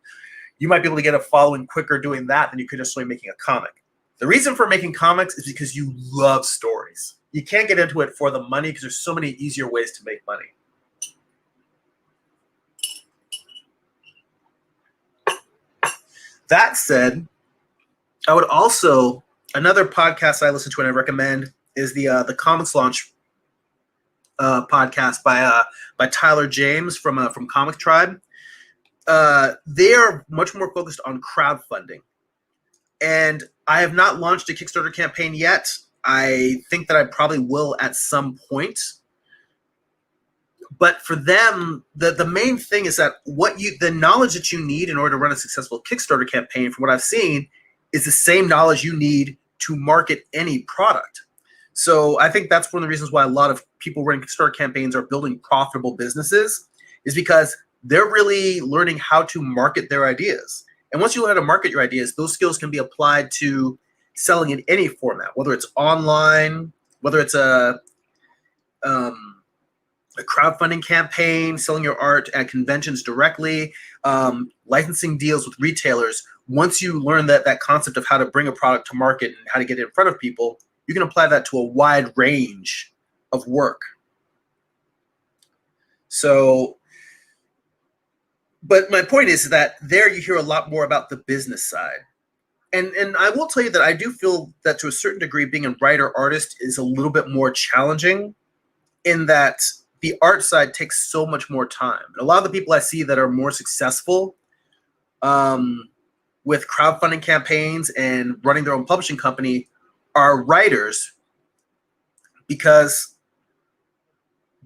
you might be able to get a following quicker doing that than you could necessarily making a comic. The reason for making comics is because you love stories. You can't get into it for the money because there's so many easier ways to make money. That said, I would also, another podcast I listen to and I recommend is the Comics Launch podcast by Tyler James from Comic Tribe. They are much more focused on crowdfunding. And I have not launched a Kickstarter campaign yet. I think that I probably will at some point. But for them, the main thing is that the knowledge that you need in order to run a successful Kickstarter campaign, from what I've seen, is the same knowledge you need to market any product. So I think that's one of the reasons why a lot of people running Kickstarter campaigns are building profitable businesses, is because they're really learning how to market their ideas. And once you learn how to market your ideas, those skills can be applied to selling in any format, whether it's online, whether it's a crowdfunding campaign, selling your art at conventions directly, licensing deals with retailers. Once you learn that concept of how to bring a product to market and how to get it in front of people, you can apply that to a wide range of work. So, but my point is that there you hear a lot more about the business side. And I will tell you that I do feel that to a certain degree, being a writer artist is a little bit more challenging, in that the art side takes so much more time. And a lot of the people I see that are more successful with crowdfunding campaigns and running their own publishing company are writers, because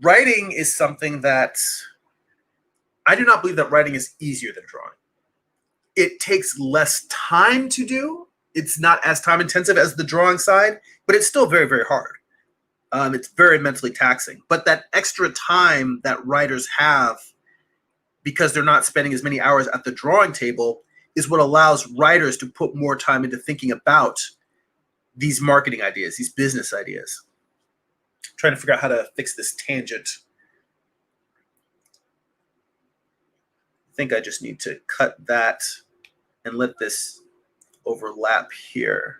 writing is something that I do not believe that writing is easier than drawing. It takes less time to do. It's not as time intensive as the drawing side, but it's still very, very hard. It's very mentally taxing. But that extra time that writers have, because they're not spending as many hours at the drawing table, is what allows writers to put more time into thinking about these marketing ideas, these business ideas. I'm trying to figure out how to fix this tangent. I think I just need to cut that and let this overlap here.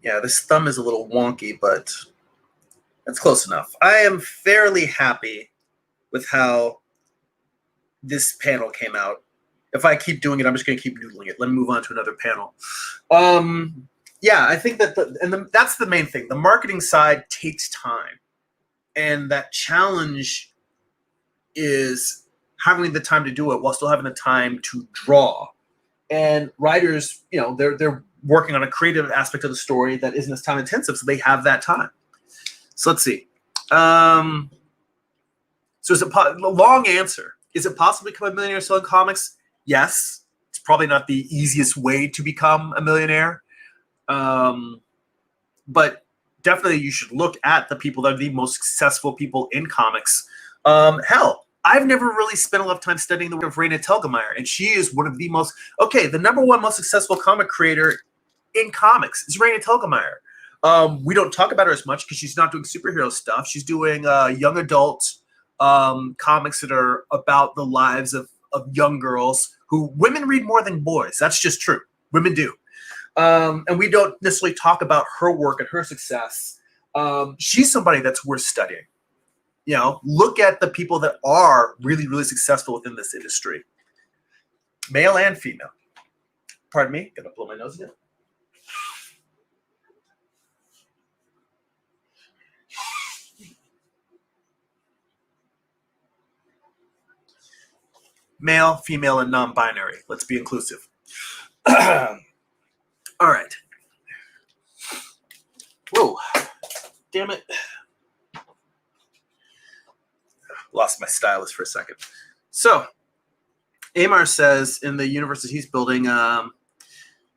Yeah, this thumb is a little wonky, but that's close enough. I am fairly happy with how this panel came out. If I keep doing it, I'm just going to keep noodling it. Let me move on to another panel. Yeah, I think that that's the main thing. The marketing side takes time. And that challenge is having the time to do it while still having the time to draw. And writers, they're working on a creative aspect of the story that isn't as time intensive, so they have that time. So let's see. So is it long answer? Is it possible to become a millionaire selling comics? Yes, it's probably not the easiest way to become a millionaire. But definitely you should look at the people that are the most successful people in comics. Hell, I've never really spent a lot of time studying the work of Raina Telgemeier, and she is one of the most, the number one most successful comic creator in comics is Raina Telgemeier. We don't talk about her as much because she's not doing superhero stuff. She's doing young adult comics that are about the lives of young girls who women read more than boys. That's just true. Women do. And we don't necessarily talk about her work and her success. She's somebody that's worth studying. Look at the people that are really, really successful within this industry, male and female. Pardon me, gonna blow my nose again. Male, female, and non-binary. Let's be inclusive. All right. Whoa, damn it. Lost my stylus for a second. So, Amar says in the universes he's building,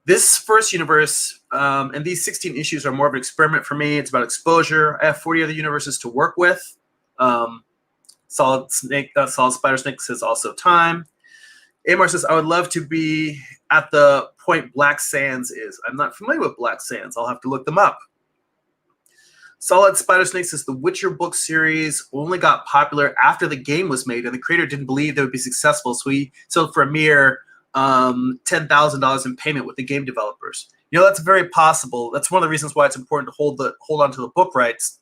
this first universe and these 16 issues are more of an experiment for me. It's about exposure. I have 40 other universes to work with. Solid Spider Snake says also time. Amar says, I would love to be at the point Black Sands is. I'm not familiar with Black Sands. I'll have to look them up. Solid Spider Snake says the Witcher book series only got popular after the game was made, and the creator didn't believe they would be successful, so he sold for a mere $10,000 in payment with the game developers. That's very possible. That's one of the reasons why it's important to hold on to the book rights.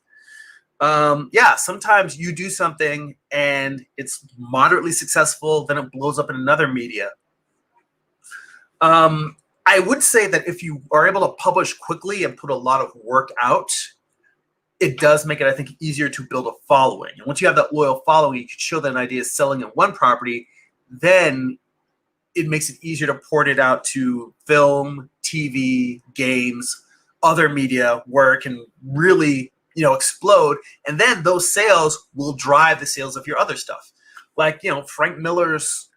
Sometimes you do something and it's moderately successful, then it blows up in another media. I would say that if you are able to publish quickly and put a lot of work out, it does make it, I think, easier to build a following. And once you have that loyal following, you can show that an idea is selling in one property, then it makes it easier to port it out to film, TV, games, other media where it can really, explode. And then those sales will drive the sales of your other stuff. Like, Frank Miller's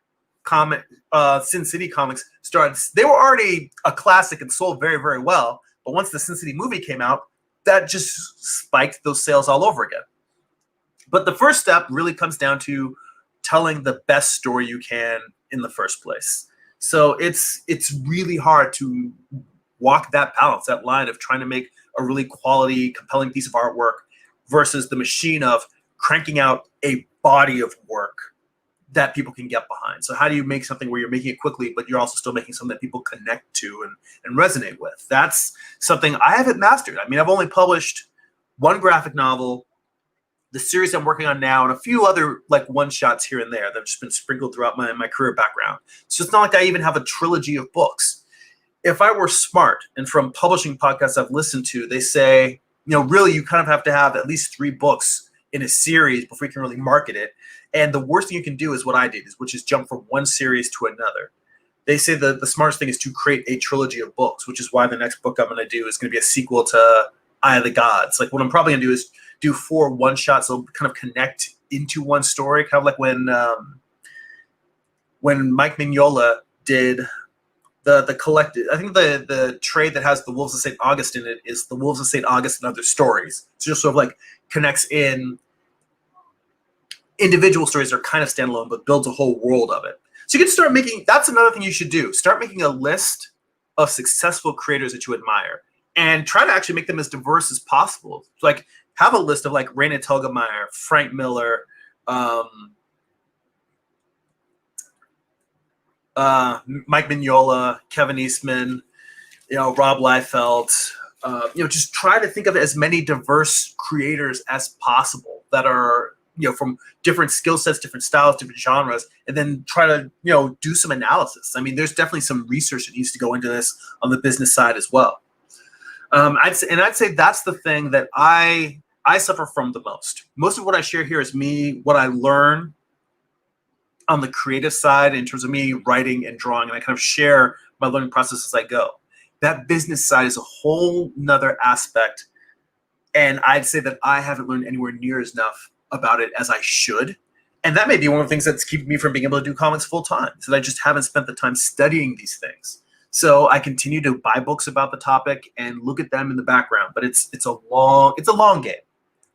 Sin City comics started, they were already a classic and sold very, very well. But once the Sin City movie came out, that just spiked those sales all over again. But the first step really comes down to telling the best story you can in the first place. So it's really hard to walk that balance, that line of trying to make a really quality, compelling piece of artwork versus the machine of cranking out a body of work that people can get behind. So how do you make something where you're making it quickly, but you're also still making something that people connect to and resonate with? That's something I haven't mastered. I mean, I've only published one graphic novel, the series I'm working on now, and a few other like one-shots here and there that have just been sprinkled throughout my career background. So it's not like I even have a trilogy of books. If I were smart, and from publishing podcasts I've listened to, they say, really you kind of have to have at least 3 books in a series before you can really market it. And the worst thing you can do is what I did, which is jump from one series to another. They say that the smartest thing is to create a trilogy of books, which is why the next book I'm going to do is going to be a sequel to Eye of the Gods. Like what I'm probably going to do is do 4 one-shots that will kind of connect into one story, kind of like when Mike Mignola did the collected. I think the trade that has the Wolves of St. August in it is the Wolves of St. August and Other Stories. It's just sort of like connects in individual stories that are kind of standalone, but builds a whole world of it. So you can start making, that's another thing you should do. Start making a list of successful creators that you admire and try to actually make them as diverse as possible. So like have a list of like Raina Telgemeier, Frank Miller, Mike Mignola, Kevin Eastman, Rob Liefeld, just try to think of as many diverse creators as possible that are, from different skill sets, different styles, different genres, and then try to, do some analysis. I mean, there's definitely some research that needs to go into this on the business side as well. I'd say that's the thing that I suffer from the most. Most of what I share here is me, what I learn on the creative side in terms of me writing and drawing, and I kind of share my learning process as I go. That business side is a whole nother aspect, and I'd say that I haven't learned anywhere near as enough about it as I should. And that may be one of the things that's keeping me from being able to do comics full time, is that I just haven't spent the time studying these things. So I continue to buy books about the topic and look at them in the background. But it's a long game.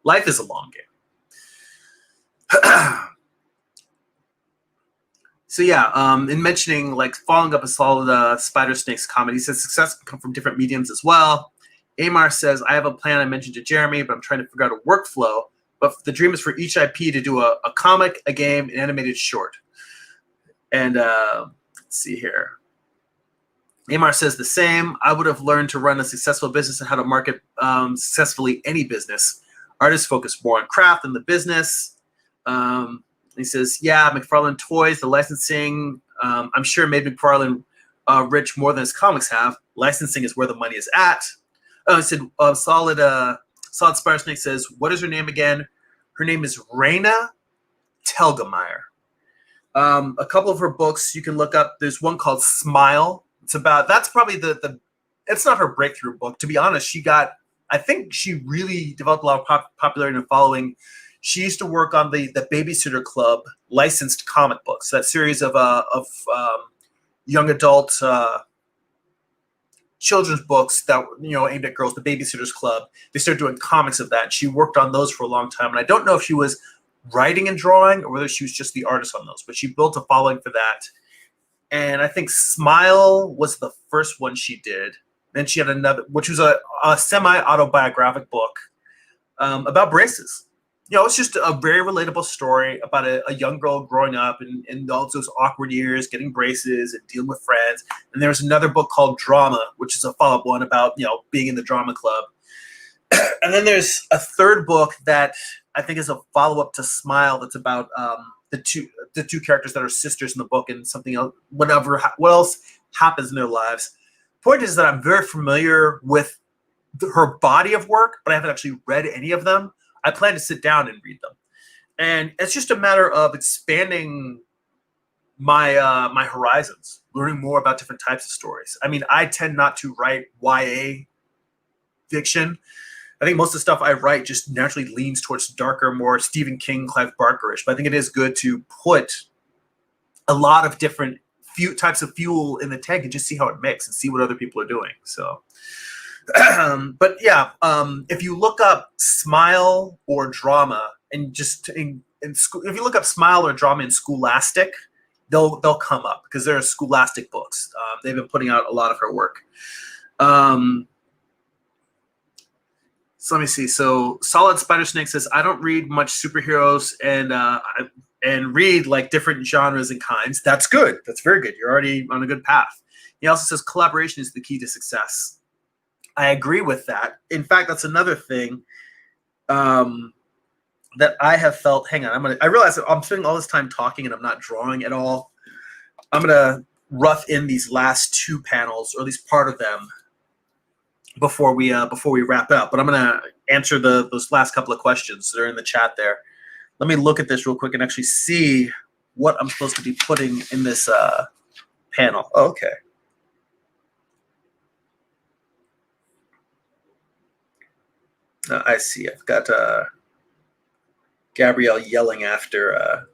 Life is a long game. So yeah, in mentioning like following up a solid Spider Snakes comment, he says success can come from different mediums as well. Amar says, I have a plan I mentioned to Jeremy, but I'm trying to figure out a workflow. But the dream is for each IP to do a comic, a game, an animated short. And let's see here. Amar says the same. I would have learned to run a successful business and how to market successfully any business. Artists focus more on craft than the business. He says, yeah, McFarlane Toys, the licensing, I'm sure made McFarlane rich more than his comics have. Licensing is where the money is at. He said, Solid Spider Snake says, what is her name again? Her name is Raina Telgemeier. A couple of her books you can look up. There's one called Smile. That's probably it's not her breakthrough book. To be honest, I think she really developed a lot of popularity and following. She used to work on the Babysitter Club licensed comic books, that series of young adult children's books that aimed at girls, the Babysitters Club. They started doing comics of that. She worked on those for a long time, and I don't know if she was writing and drawing or whether she was just the artist on those, but she built a following for that. And I think Smile was the first one she did. Then she had another, which was a semi-autobiographic book about braces. It's just a very relatable story about a young girl growing up in all those awkward years, getting braces and dealing with friends. And there's another book called Drama, which is a follow-up one about, being in the drama club. And then there's a third book that I think is a follow-up to Smile that's about the two characters that are sisters in the book and something else, what else happens in their lives. Point is that I'm very familiar with her body of work, but I haven't actually read any of them. I plan to sit down and read them. And it's just a matter of expanding my my horizons, learning more about different types of stories. I mean, I tend not to write YA fiction. I think most of the stuff I write just naturally leans towards darker, more Stephen King, Clive Barker-ish. But I think it is good to put a lot of different types of fuel in the tank and just see how it mixes and see what other people are doing. So, but yeah, if you look up Smile or Drama and just in school, if you look up Smile or Drama in Scholastic, they'll come up because they're Scholastic books. They've been putting out a lot of her work. So let me see. So Solid Spider Snake says, I don't read much superheroes and read like different genres and kinds. That's good. That's very good. You're already on a good path. He also says collaboration is the key to success. I agree with that. In fact, that's another thing that I have felt. Hang on. I realize that I'm spending all this time talking and I'm not drawing at all. I'm going to rough in these last two panels, or at least part of them, before we wrap up. But I'm going to answer those last couple of questions that are in the chat there. Let me look at this real quick and actually see what I'm supposed to be putting in this panel. Oh, okay. I see. I've got Gabrielle yelling after.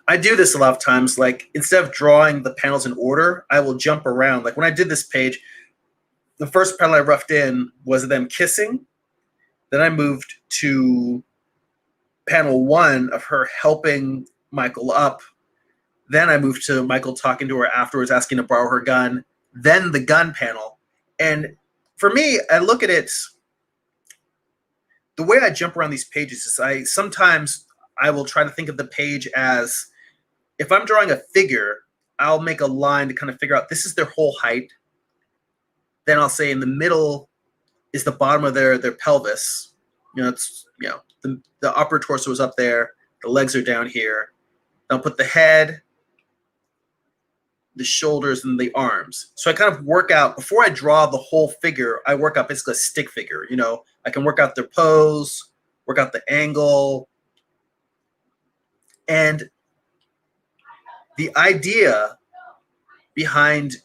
I do this a lot of times. Like, instead of drawing the panels in order, I will jump around. Like when I did this page, the first panel I roughed in was them kissing. Then I moved to panel 1 of her helping Michael up. Then I moved to Michael talking to her afterwards, asking to borrow her gun. Then the gun panel. And for me, I look at it, the way I jump around these pages is sometimes I will try to think of the page as, if I'm drawing a figure, I'll make a line to kind of figure out this is their whole height. Then I'll say in the middle is the bottom of their pelvis. It's the upper torso is up there, the legs are down here. I'll put the head, the shoulders, and the arms. So I kind of work out, before I draw the whole figure, I work out basically a stick figure. I can work out their pose, work out the angle. And the idea behind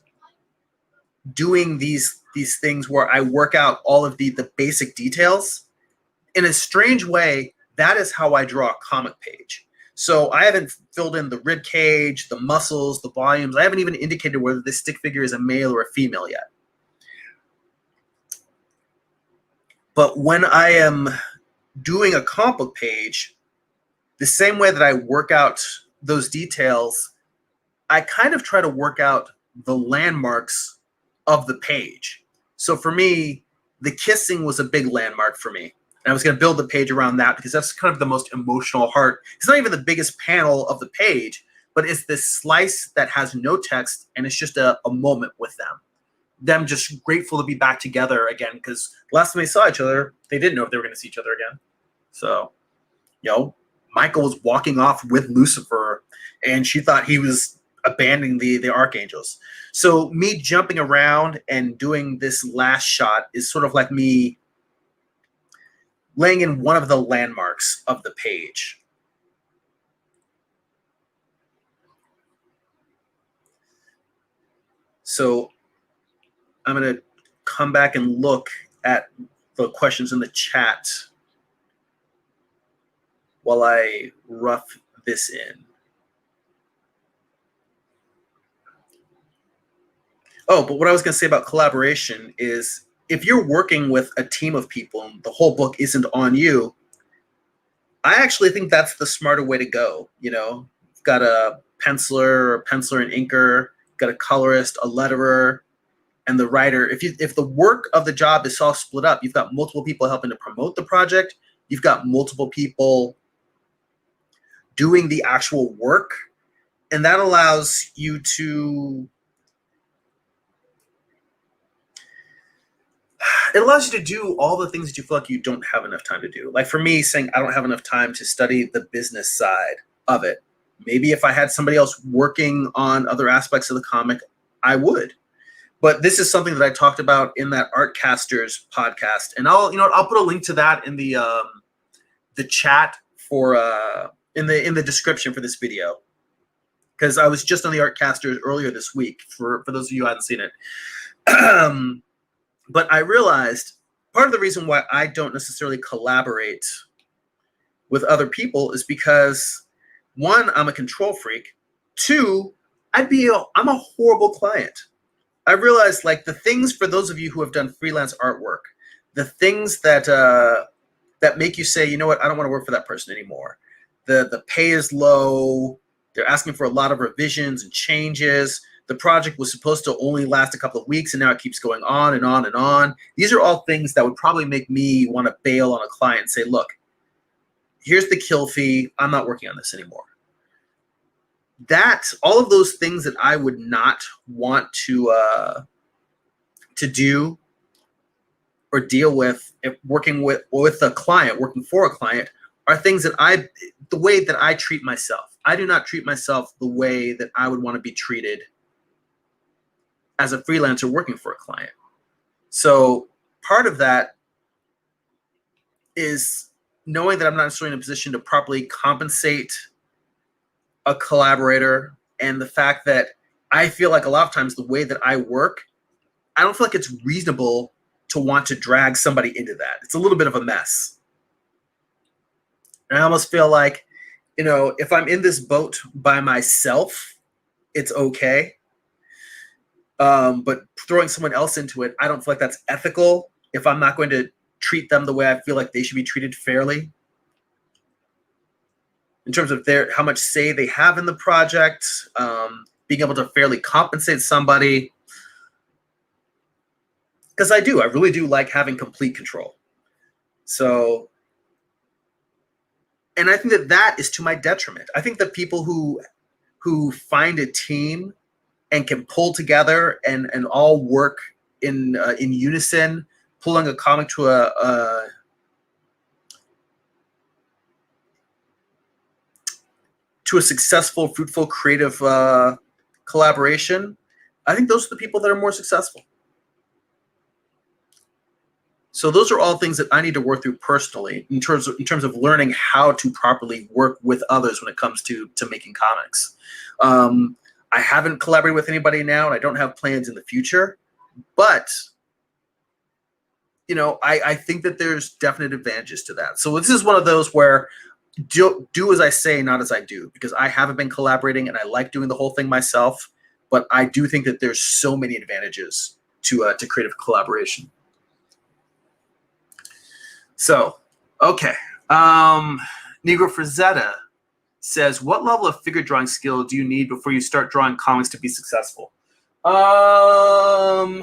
doing these things where I work out all of the basic details, in a strange way, that is how I draw a comic page. So I haven't filled in the rib cage, the muscles, the volumes. I haven't even indicated whether this stick figure is a male or a female yet. But when I am doing a comic book page, the same way that I work out those details, I kind of try to work out the landmarks of the page. So for me, the kissing was a big landmark for me. And I was going to build the page around that because that's kind of the most emotional heart. It's not even the biggest panel of the page, but it's this slice that has no text, and it's just a moment with them just grateful to be back together again, because last time they saw each other, they didn't know if they were going to see each other again. So, Michael was walking off with Lucifer, and she thought he was abandoning the archangels. So me jumping around and doing this last shot is sort of like me laying in one of the landmarks of the page. So I'm going to come back and look at the questions in the chat while I rough this in. Oh, but what I was going to say about collaboration is if you're working with a team of people and the whole book isn't on you, I actually think that's the smarter way to go. You've got a penciler and inker, got a colorist, a letterer, and the writer. If the work of the job is all split up, you've got multiple people helping to promote the project. You've got multiple people doing the actual work, and that allows you to do all the things that you feel like you don't have enough time to do. Like for me, saying I don't have enough time to study the business side of it. Maybe if I had somebody else working on other aspects of the comic, I would. But this is something that I talked about in that Artcasters podcast, and I'll put a link to that in the chat for in the description for this video, because I was just on the Artcasters earlier this week. For those of you who hadn't seen it, but I realized part of the reason why I don't necessarily collaborate with other people is because, one, I'm a control freak. Two, I'm a horrible client. I realized, like, the things, for those of you who have done freelance artwork, the things that that make you say, you know what, I don't want to work for that person anymore. The pay is low. They're asking for a lot of revisions and changes. The project was supposed to only last a couple of weeks, and now it keeps going on and on and on. These are all things that would probably make me want to bail on a client and say, look, here's the kill fee. I'm not working on this anymore. All of those things that I would not want to do or deal with if working with a client, working for a client, are things that the way that I treat myself. I do not treat myself the way that I would want to be treated as a freelancer working for a client. So part of that is knowing that I'm not necessarily in a position to properly compensate a collaborator, and the fact that I feel like a lot of times the way that I work, I don't feel like it's reasonable to want to drag somebody into that. It's a little bit of a mess. And I almost feel like, if I'm in this boat by myself, it's okay. But throwing someone else into it, I don't feel like that's ethical if I'm not going to treat them the way I feel like they should be treated fairly, in terms of how much say they have in the project, being able to fairly compensate somebody. Because I really do like having complete control. So, and I think that is to my detriment. I think that people who find a team and can pull together and all work in unison, pulling a comic to a successful, fruitful, creative collaboration, I think those are the people that are more successful. So those are all things that I need to work through personally in terms of learning how to properly work with others when it comes to making comics. I haven't collaborated with anybody now, and I don't have plans in the future, but I think that there's definite advantages to that. So this is one of those where do as I say, not as I do, because I haven't been collaborating and I like doing the whole thing myself. But I do think that there's so many advantages to creative collaboration. So, okay. Negro Frazetta says, what level of figure drawing skill do you need before you start drawing comics to be successful? Well,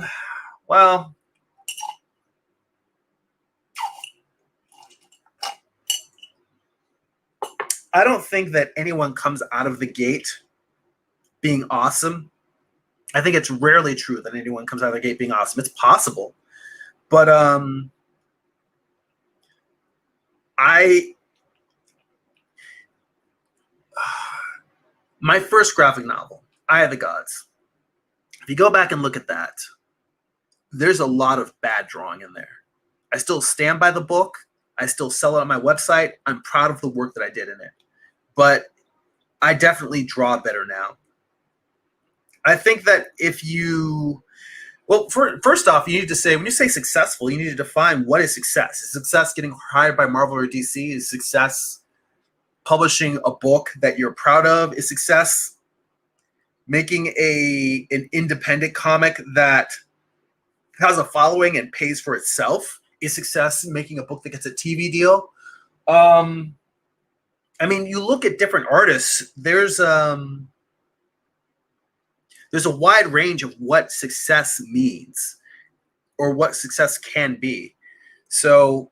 I don't think that anyone comes out of the gate being awesome. I think it's rarely true that anyone comes out of the gate being awesome. It's possible. But my first graphic novel, Eye of the Gods, if you go back and look at that, there's a lot of bad drawing in there. I still stand by the book. I still sell it on my website. I'm proud of the work that I did in it. But I definitely draw better now. I think that if you, well, first off, you need to say, when you say successful, you need to define what is success. Is success getting hired by Marvel or DC? Is success publishing a book that you're proud of? Is success making an independent comic that has a following and pays for itself? Is success making a book that gets a TV deal? I mean, you look at different artists, there's a wide range of what success means or what success can be. So,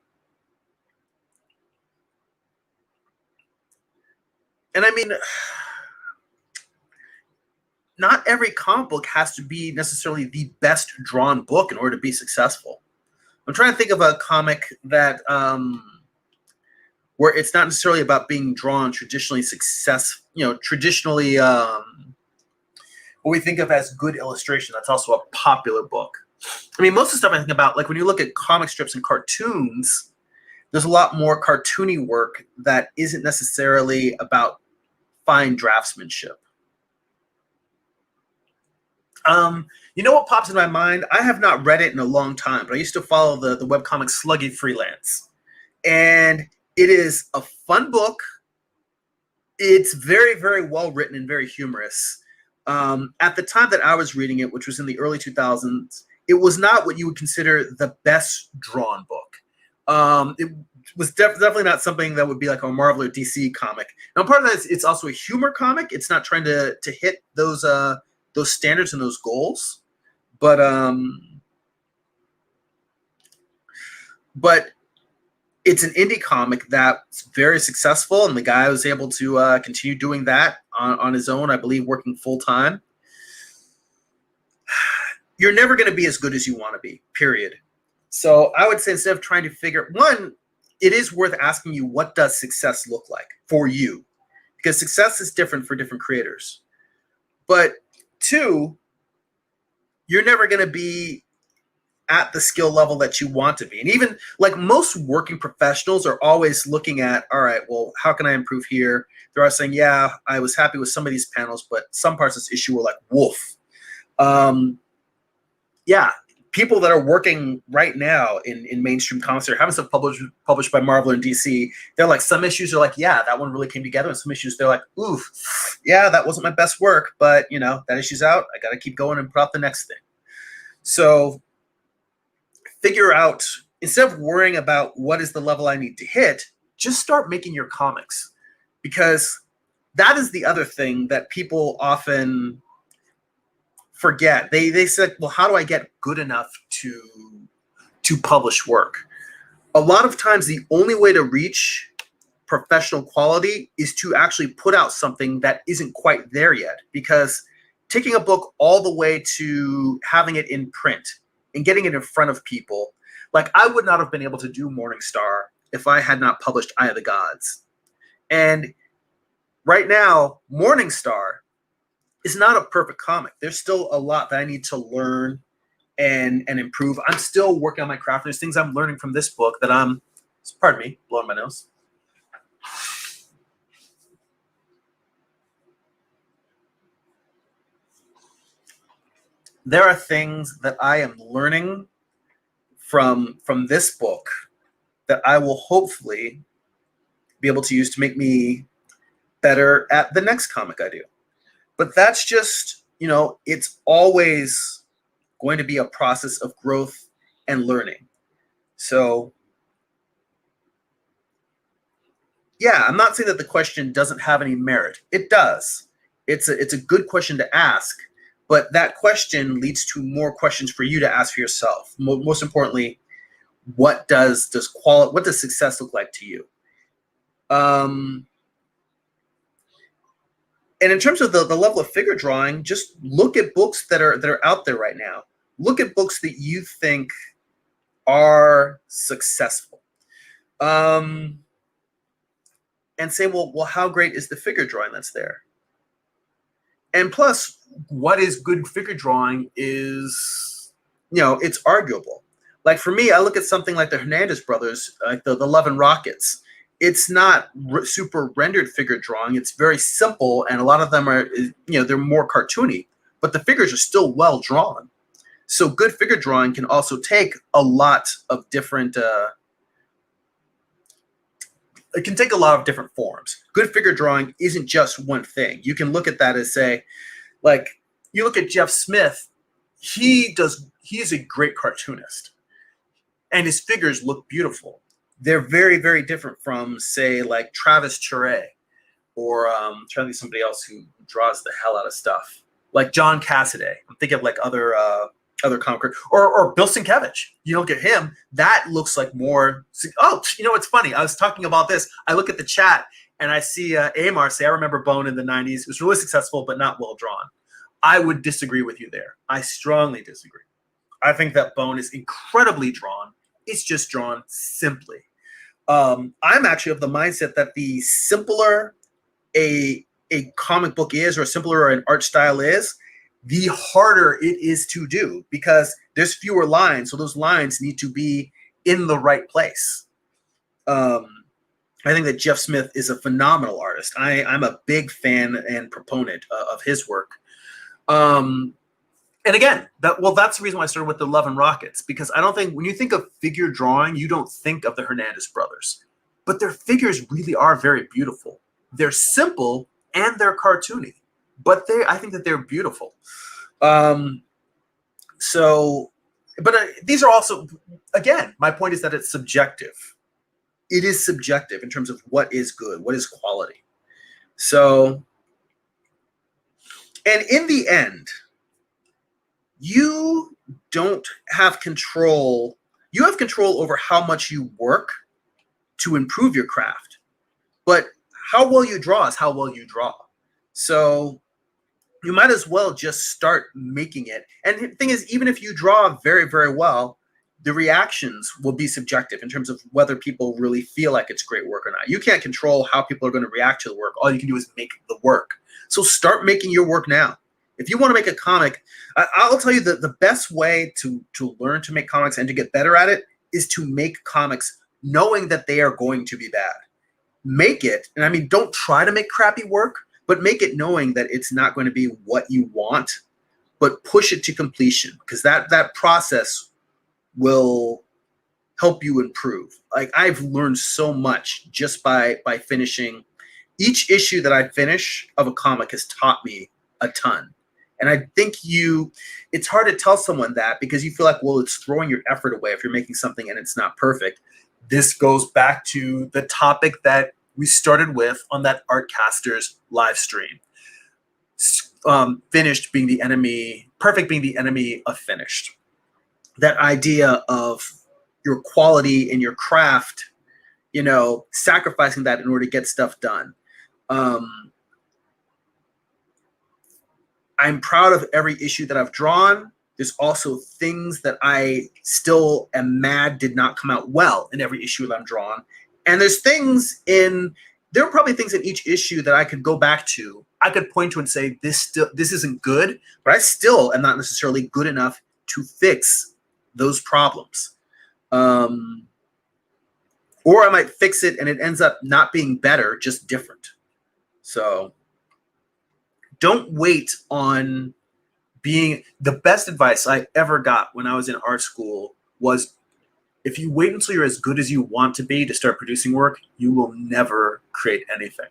and I mean, not every comic book has to be necessarily the best drawn book in order to be successful. I'm trying to think of a comic that where it's not necessarily about being drawn traditionally traditionally what we think of as good illustration. That's also a popular book. I mean, most of the stuff I think about, like when you look at comic strips and cartoons, there's a lot more cartoony work that isn't necessarily about fine draftsmanship. You know what pops in my mind? I have not read it in a long time, but I used to follow the webcomic Sluggy Freelance. And it is a fun book. It's very, very well written and very humorous. At the time that I was reading it, which was in the early 2000s, it was not what you would consider the best drawn book. It was definitely not something that would be like a Marvel or DC comic. Now, part of that is it's also a humor comic. It's not trying to hit those standards and those goals, but it's an indie comic that's very successful, and the guy was able to continue doing that on his own, I believe, working full time. You're never going to be as good as you want to be, period. So I would say, instead of trying to figure, one, it is worth asking you, what does success look like for you? Because success is different for different creators. But two, you're never going to be at the skill level that you want to be. And even like most working professionals are always looking at, all right, well, how can I improve here? They're always saying, yeah, I was happy with some of these panels, but some parts of this issue were like, woof. Yeah, people that are working right now in mainstream comics, they're having stuff published by Marvel and DC. They're like, some issues are like, yeah, that one really came together. And some issues, they're like, oof, yeah, that wasn't my best work, but you know, that issue's out. I got to keep going and put out the next thing. So figure out, instead of worrying about what is the level I need to hit, just start making your comics. Because that is the other thing that people often forget. They said, well, how do I get good enough to publish work? A lot of times the only way to reach professional quality is to actually put out something that isn't quite there yet. Because taking a book all the way to having it in print and getting it in front of people, like I would not have been able to do Morningstar if I had not published Eye of the Gods. And right now, Morningstar is not a perfect comic. There's still a lot that I need to learn and improve. I'm still working on my craft. There's things I'm learning from this book that I'm, pardon me, blowing my nose. There are things that I am learning from this book that I will hopefully be able to use to make me better at the next comic I do. But that's just, it's always going to be a process of growth and learning. So, yeah, I'm not saying that the question doesn't have any merit. It does. It's a good question to ask, but that question leads to more questions for you to ask for yourself. Most importantly, what does success look like to you? And in terms of the level of figure drawing, just look at books that are out there right now. Look at books that you think are successful. And say, well, how great is the figure drawing that's there? And plus, what is good figure drawing is, it's arguable. Like for me, I look at something like the Hernandez brothers, like the Love and Rockets. It's not super rendered figure drawing. It's very simple, and a lot of them are, they're more cartoony, but the figures are still well drawn. So good figure drawing can also take a lot of different, it can take a lot of different forms. Good figure drawing isn't just one thing. You can look at that as, say, like, you look at Jeff Smith, he is a great cartoonist, and his figures look beautiful. They're very, very different from, say, like Travis Charest, or I'm trying to think of somebody else who draws the hell out of stuff, like John Cassaday. I'm thinking of like other comic, or Bill Sienkiewicz. You look at him, that looks like more. Oh, it's funny. I was talking about this. I look at the chat and I see Amar say, "I remember Bone in the '90s. It was really successful, but not well drawn." I would disagree with you there. I strongly disagree. I think that Bone is incredibly drawn. It's just drawn simply. I'm actually of the mindset that the simpler a comic book is, or simpler an art style is, the harder it is to do, because there's fewer lines. So those lines need to be in the right place. I think that Jeff Smith is a phenomenal artist. I'm a big fan and proponent of his work. And again, that's the reason why I started with the Love and Rockets, because I don't think when you think of figure drawing, you don't think of the Hernandez brothers, but their figures really are very beautiful. They're simple and they're cartoony, but I think that they're beautiful. These are also, again, my point is that it's subjective. It is subjective in terms of what is good, what is quality. So, and in the end, you don't have control. You have control over how much you work to improve your craft, but how well you draw is how well you draw. So you might as well just start making it. And the thing is, even if you draw very, very well, the reactions will be subjective in terms of whether people really feel like it's great work or not. You can't control how people are going to react to the work. All you can do is make the work. So start making your work now. If you want to make a comic, I'll tell you that the best way to learn to make comics and to get better at it is to make comics knowing that they are going to be bad. Make it, and I mean, don't try to make crappy work, but make it knowing that it's not going to be what you want, but push it to completion, because that process will help you improve. Like, I've learned so much just by finishing. Each issue that I finish of a comic has taught me a ton. And I think it's hard to tell someone that, because you feel like, well, it's throwing your effort away if you're making something and it's not perfect. This goes back to the topic that we started with on that Artcasters live stream. Finished being the enemy, perfect being the enemy of finished. That idea of your quality in your craft, sacrificing that in order to get stuff done. I'm proud of every issue that I've drawn. There's also things that I still am mad did not come out well in every issue that I'm drawn. And there are probably things in each issue that I could go back to. I could point to and say, this isn't good, but I still am not necessarily good enough to fix those problems. Or I might fix it and it ends up not being better, just different. So don't wait on being. The best advice I ever got when I was in art school was, if you wait until you're as good as you want to be to start producing work, you will never create anything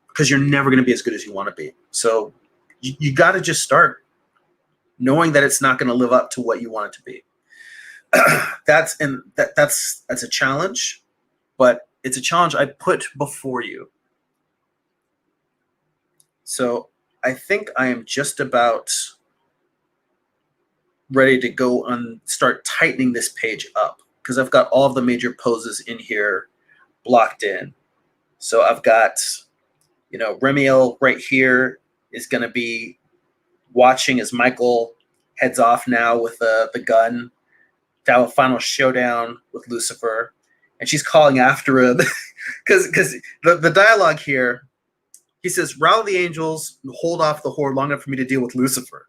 because you're never going to be as good as you want to be. So you got to just start knowing that it's not going to live up to what you want it to be. That's a challenge, but it's a challenge I put before you. So I think I am just about ready to go and start tightening this page up because I've got all of the major poses in here blocked in. So I've got, Remiel right here is going to be watching as Michael heads off now with the gun to have a final showdown with Lucifer. And she's calling after him because the dialogue here, he says, "Rally the angels and hold off the horde long enough for me to deal with Lucifer."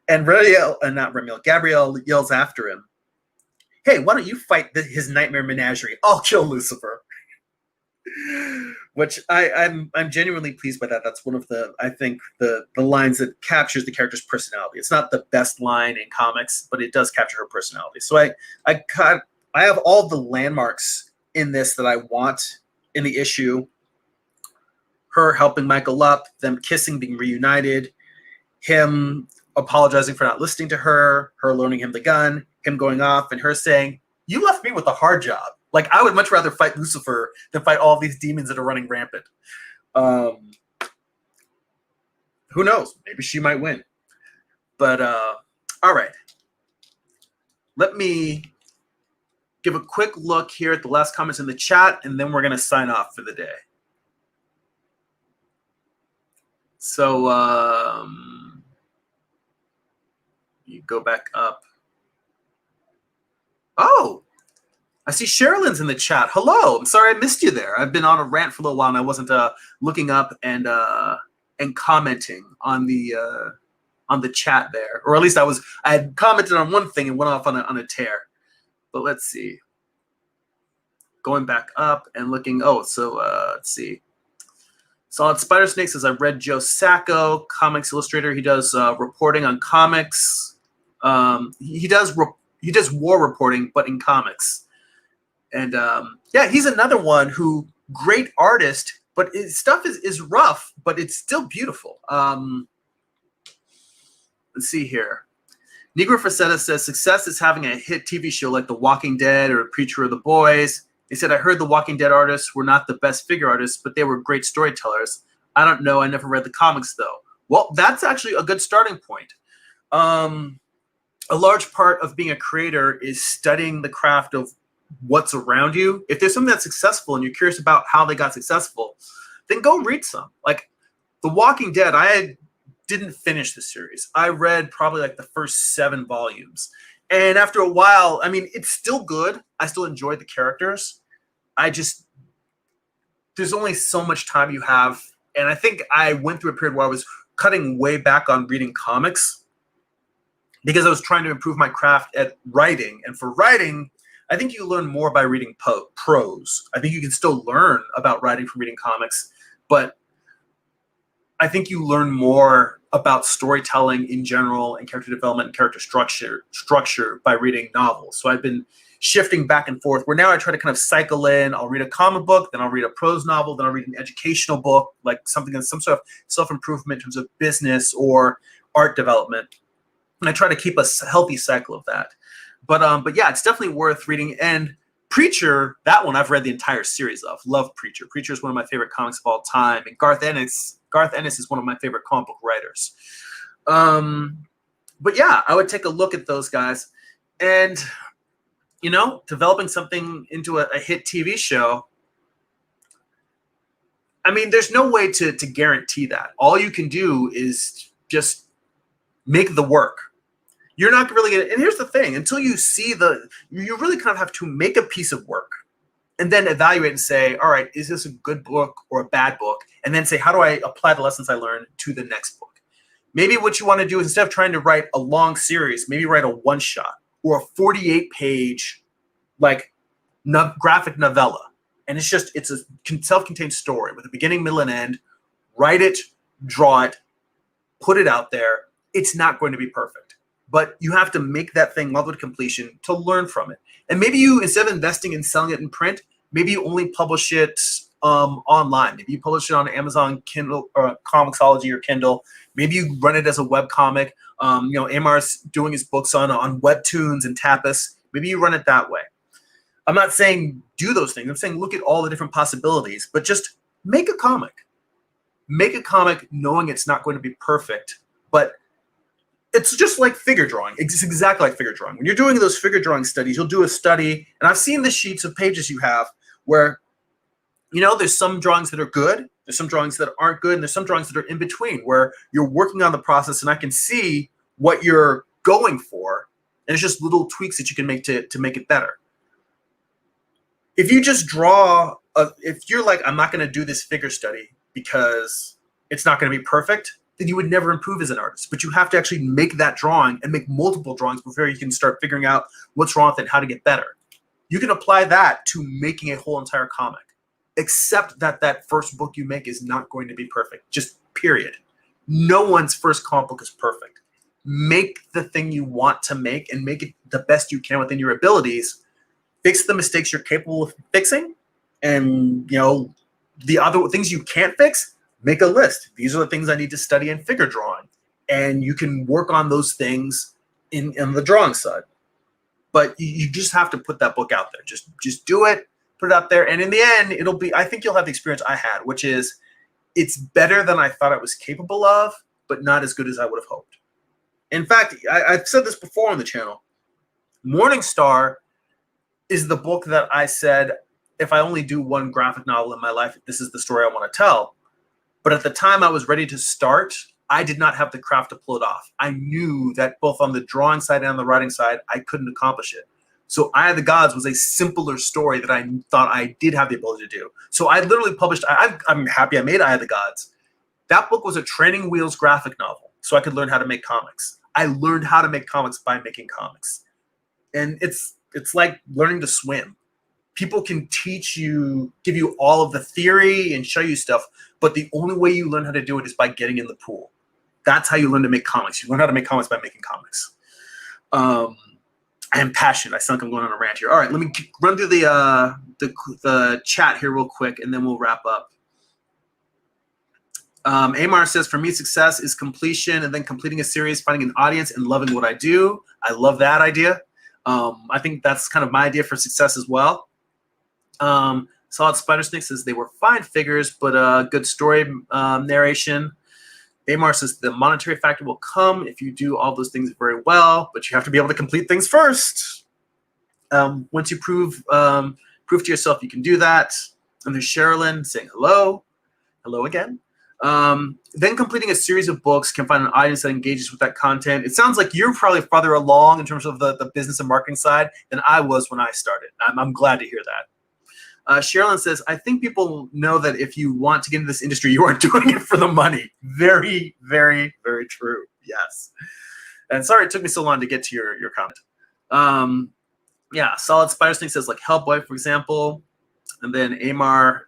And Gabrielle yells after him, "Hey, why don't you fight his nightmare menagerie? I'll kill Lucifer." Which I'm genuinely pleased by that. That's one of the lines that captures the character's personality. It's not the best line in comics, but it does capture her personality. So I have all the landmarks in this that I want in the issue. Her helping Michael up, them kissing, being reunited, him apologizing for not listening to her loaning him the gun, him going off, and her saying, "You left me with a hard job. Like, I would much rather fight Lucifer than fight all these demons that are running rampant." Who knows? Maybe she might win. But, all right. Let me give a quick look here at the last comments in the chat, and then we're going to sign off for the day. So, you go back up. Oh, I see Sherilyn's in the chat. Hello. I'm sorry I missed you there. I've been on a rant for a little while and I wasn't looking up and commenting on the chat there, or at least I had commented on one thing and went off on a tear. But let's see. Going back up and looking. Oh, so let's see. Solid Spider Snake says, "I read Joe Sacco, comics illustrator. He does reporting on comics. He does war reporting, but in comics." And yeah, he's another one who great artist, but his stuff is rough, but it's still beautiful. Let's see here. Negro Facetta says, "Success is having a hit TV show like The Walking Dead or Preacher or The Boys." He said, "I heard The Walking Dead artists were not the best figure artists, but they were great storytellers. I don't know. I never read the comics, though." Well, that's actually a good starting point. A large part of being a creator is studying the craft of what's around you. If there's something that's successful and you're curious about how they got successful, then go read some. Like The Walking Dead, I didn't finish the series. I read probably like the first 7 volumes. And after a while, I mean, it's still good. I still enjoy the characters. There's only so much time you have. And I think I went through a period where I was cutting way back on reading comics because I was trying to improve my craft at writing. And for writing, I think you learn more by reading prose. I think you can still learn about writing from reading comics, but I think you learn more about storytelling in general and character development and character structure by reading novels. So I've been shifting back and forth where now I try to kind of cycle in. I'll read a comic book, then I'll read a prose novel, then I'll read an educational book, like something that's some sort of self-improvement in terms of business or art development. And I try to keep a healthy cycle of that. But yeah, it's definitely worth reading. And Preacher, that one I've read the entire series of. Love Preacher. Preacher is one of my favorite comics of all time. And Garth Ennis is one of my favorite comic book writers. But yeah, I would take a look at those guys. And, developing something into a hit TV show, I mean, there's no way to guarantee that. All you can do is just make the work. You're not really going to, and here's the thing, until you see you really kind of have to make a piece of work and then evaluate and say, all right, is this a good book or a bad book? And then say, how do I apply the lessons I learned to the next book? Maybe what you want to do is instead of trying to write a long series, maybe write a one-shot or a 48-page graphic novella. And it's a self-contained story with a beginning, middle, and end. Write it, draw it, put it out there. It's not going to be perfect. But you have to make that thing all the way to completion to learn from it. And maybe you, instead of investing in selling it in print, maybe you only publish it online. Maybe you publish it on Amazon Kindle or Comixology or Kindle. Maybe you run it as a web comic. Amar's doing his books on Webtoons and Tapas. Maybe you run it that way. I'm not saying do those things. I'm saying look at all the different possibilities, but just make a comic. Make a comic knowing it's not going to be perfect, but it's just like figure drawing. It's exactly like figure drawing. When you're doing those figure drawing studies, you'll do a study, and I've seen the sheets of pages you have where, there's some drawings that are good, there's some drawings that aren't good, and there's some drawings that are in between where you're working on the process, and I can see what you're going for, and it's just little tweaks that you can make to make it better. If you just if you're like, I'm not going to do this figure study because it's not going to be perfect, then you would never improve as an artist. But you have to actually make that drawing and make multiple drawings before you can start figuring out what's wrong with it and how to get better. You can apply that to making a whole entire comic, except that first book you make is not going to be perfect, just period. No one's first comic book is perfect. Make the thing you want to make and make it the best you can within your abilities. Fix the mistakes you're capable of fixing, and the other things you can't fix, make a list. These are the things I need to study in figure drawing, and you can work on those things in the drawing side. But you just have to put that book out there. Just do it, put it out there, and in the end, I think you'll have the experience I had, which is it's better than I thought I was capable of, but not as good as I would have hoped. In fact, I've said this before on the channel. Morningstar is the book that I said, if I only do one graphic novel in my life, this is the story I want to tell. But at the time I was ready to start, I did not have the craft to pull it off. I knew that both on the drawing side and on the writing side, I couldn't accomplish it. So Eye of the Gods was a simpler story that I thought I did have the ability to do. So I literally published, I'm happy I made Eye of the Gods. That book was a training wheels graphic novel, so I could learn how to make comics. I learned how to make comics by making comics. And it's like learning to swim. People can teach you, give you all of the theory and show you stuff, but the only way you learn how to do it is by getting in the pool. That's how you learn to make comics. You learn how to make comics by making comics. I am passionate. I sound like I'm going on a rant here. All right, let me run through the chat here real quick, and then we'll wrap up. Amar says, for me, success is completion and then completing a series, finding an audience, and loving what I do. I love that idea. I think that's kind of my idea for success as well. Solid Spider Snake says they were fine figures, but good story narration. Amar says the monetary factor will come if you do all those things very well, but you have to be able to complete things first. Once you prove to yourself you can do that. And there's Sherilyn saying hello. Hello again. Then completing a series of books can find an audience that engages with that content. It sounds like you're probably farther along in terms of the business and marketing side than I was when I started. I'm glad to hear that. Sherilyn says, I think people know that if you want to get into this industry, you aren't doing it for the money. Very, very, very true. Yes. And sorry it took me so long to get to your comment. Yeah, Solid Spider Snake says, like Hellboy, for example. And then Amar,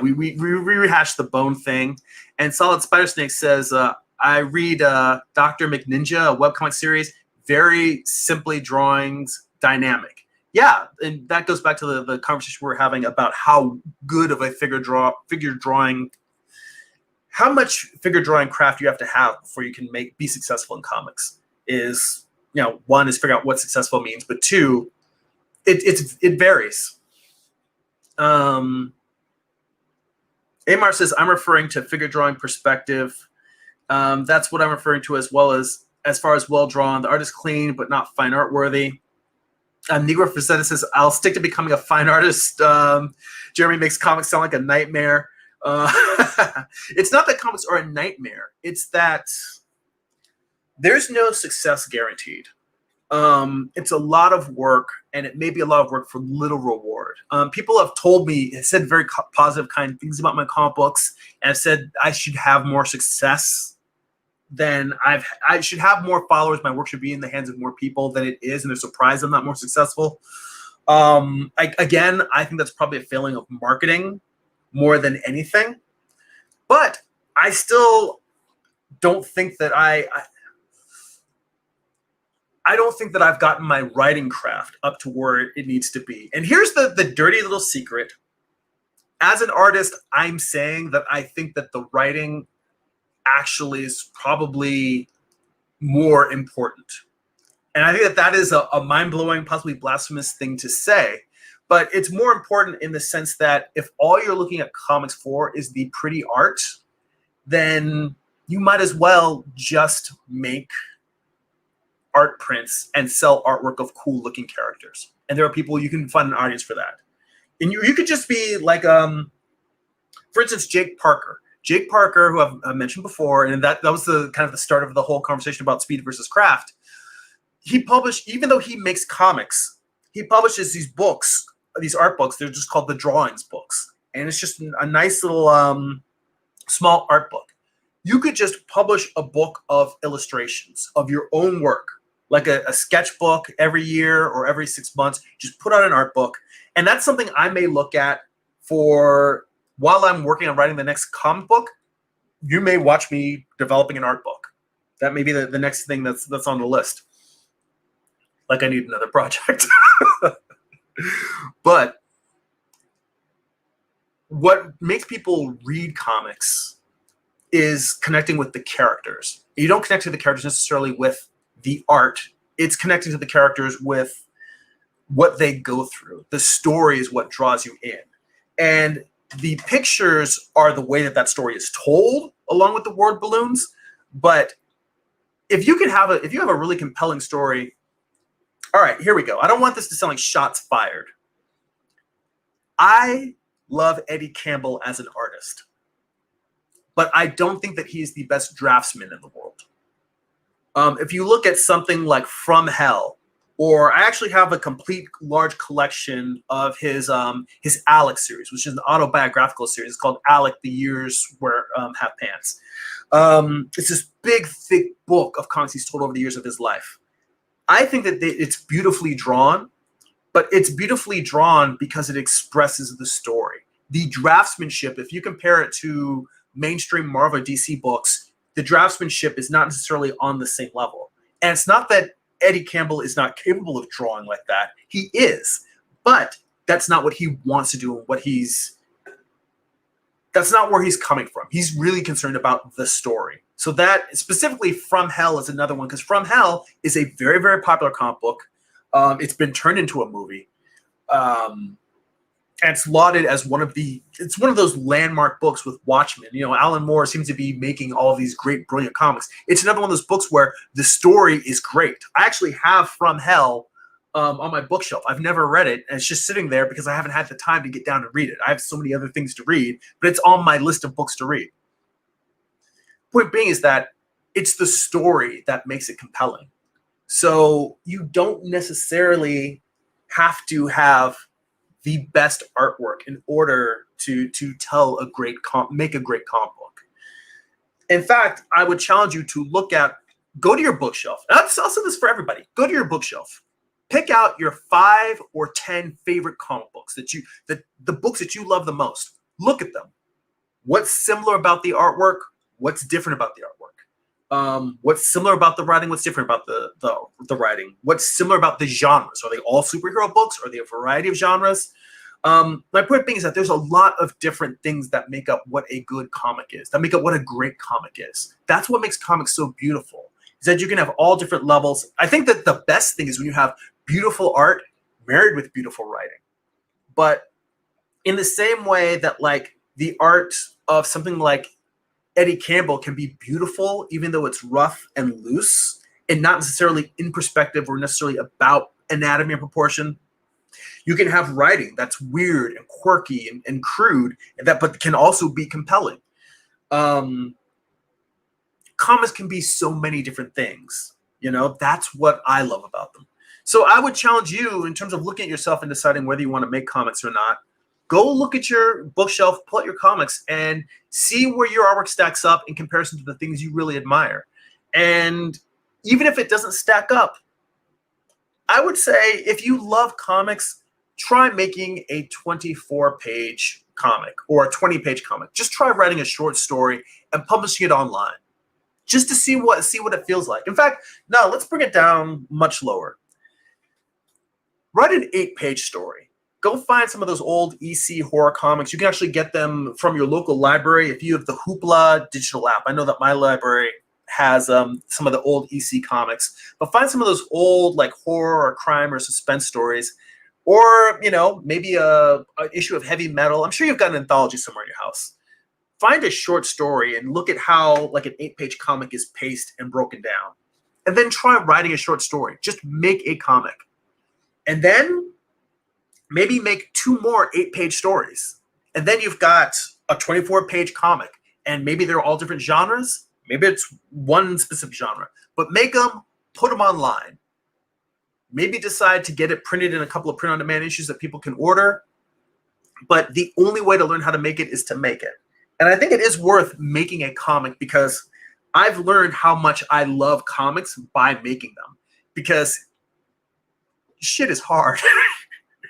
we rehashed the bone thing. And Solid Spider Snake says, I read Dr. McNinja, a webcomic series, very simply drawings, dynamic. Yeah, and that goes back to the conversation we were having about how good of a figure drawing, how much figure drawing craft you have to have before you can be successful in comics. Is, one is figure out what successful means, but two, it varies. Amar says, I'm referring to figure drawing perspective. That's what I'm referring to, as far as well drawn. The art is clean, but not fine art worthy. Negro Facetta says, I'll stick to becoming a fine artist. Jeremy makes comics sound like a nightmare. It's not that comics are a nightmare. It's that there's no success guaranteed. It's a lot of work, and it may be a lot of work for little reward. People have told me, said very positive, kind things about my comic books, and have said I should have more success than I should have more followers. My work should be in the hands of more people than it is, and they're surprised I'm not more successful. Again, I think that's probably a failing of marketing more than anything. But I still don't think that I don't think that I've gotten my writing craft up to where it needs to be. And here's the dirty little secret. As an artist, I'm saying that I think that the writing actually is probably more important. And I think that that is a mind-blowing, possibly blasphemous thing to say. But it's more important in the sense that if all you're looking at comics for is the pretty art, then you might as well just make art prints and sell artwork of cool looking characters. And there are people, you can find an audience for that. And you could just be like, for instance, Jake Parker. Jake Parker, who I've mentioned before, and that was the kind of the start of the whole conversation about speed versus craft. He published, even though he makes comics, he publishes these books, these art books. They're just called the drawings books. And it's just a nice little small art book. You could just publish a book of illustrations of your own work, like a sketchbook every year or every 6 months. Just put out an art book. And that's something I may look at for while I'm working on writing the next comic book. You may watch me developing an art book. That may be the next thing that's on the list. Like I need another project. But what makes people read comics is connecting with the characters. You don't connect to the characters necessarily with the art. It's connecting to the characters with what they go through. The story is what draws you in. And the pictures are the way that that story is told along with the word balloons. But if you have a really compelling story, all right, here we go. I don't want this to sound like shots fired. I love Eddie Campbell as an artist, but I don't think that he's the best draftsman in the world. If you look at something like From Hell, or I actually have a complete large collection of his Alec series, which is an autobiographical series. It's called Alec: The Years Wear Have Pants. It's this big, thick book of comics he's told over the years of his life. I think that it's beautifully drawn, but it's beautifully drawn because it expresses the story. The draftsmanship, if you compare it to mainstream Marvel DC books, the draftsmanship is not necessarily on the same level. And it's not that Eddie Campbell is not capable of drawing like that. He is, but that's not what he wants to do. That's not where he's coming from. He's really concerned about the story. So that specifically From Hell is another one, because From Hell is a very, very popular comic book. It's been turned into a movie. And it's lauded as one of those landmark books with Watchmen. You know, Alan Moore seems to be making all of these great, brilliant comics. It's another one of those books where the story is great. I actually have From Hell on my bookshelf. I've never read it, and it's just sitting there because I haven't had the time to get down and read it. I have so many other things to read, but it's on my list of books to read. Point being is that it's the story that makes it compelling. So you don't necessarily have to have the best artwork in order to tell make a great comic book. In fact, I would challenge you to go to your bookshelf. And I'll say this for everybody. Go to your bookshelf. Pick out your 5 or 10 favorite comic books the books that you love the most. Look at them. What's similar about the artwork? What's different about the artwork? What's similar about the writing? What's different about the writing? What's similar about the genres? Are they all superhero books? Are they a variety of genres? My point being is that there's a lot of different things that make up what a good comic is, that make up what a great comic is. That's what makes comics so beautiful, is that you can have all different levels. I think that the best thing is when you have beautiful art married with beautiful writing. But in the same way that like the art of something like Eddie Campbell can be beautiful, even though it's rough and loose and not necessarily in perspective or necessarily about anatomy and proportion, you can have writing that's weird and quirky and crude, but can also be compelling. Comics can be so many different things. You know, that's what I love about them. So I would challenge you in terms of looking at yourself and deciding whether you want to make comics or not. Go look at your bookshelf, pull out your comics, and see where your artwork stacks up in comparison to the things you really admire. And even if it doesn't stack up, I would say if you love comics, try making a 24-page comic or a 20-page comic. Just try writing a short story and publishing it online. just to see what it feels like. In fact, no, let's bring it down much lower. Write an 8-page story. Go find some of those old EC horror comics. You can actually get them from your local library if you have the Hoopla digital app. I know that my library has some of the old EC comics, but find some of those old like horror or crime or suspense stories, or maybe a issue of heavy metal. I'm sure you've got an anthology somewhere in your house. Find a short story and look at how like an 8-page comic is paced and broken down, and then try writing a short story. Just make a comic, and then maybe make 2 more 8-page stories, and then you've got a 24-page comic. And maybe they're all different genres. Maybe it's one specific genre, but make them, put them online. Maybe decide to get it printed in a couple of print-on-demand issues that people can order. But the only way to learn how to make it is to make it. And I think it is worth making a comic, because I've learned how much I love comics by making them, because shit is hard.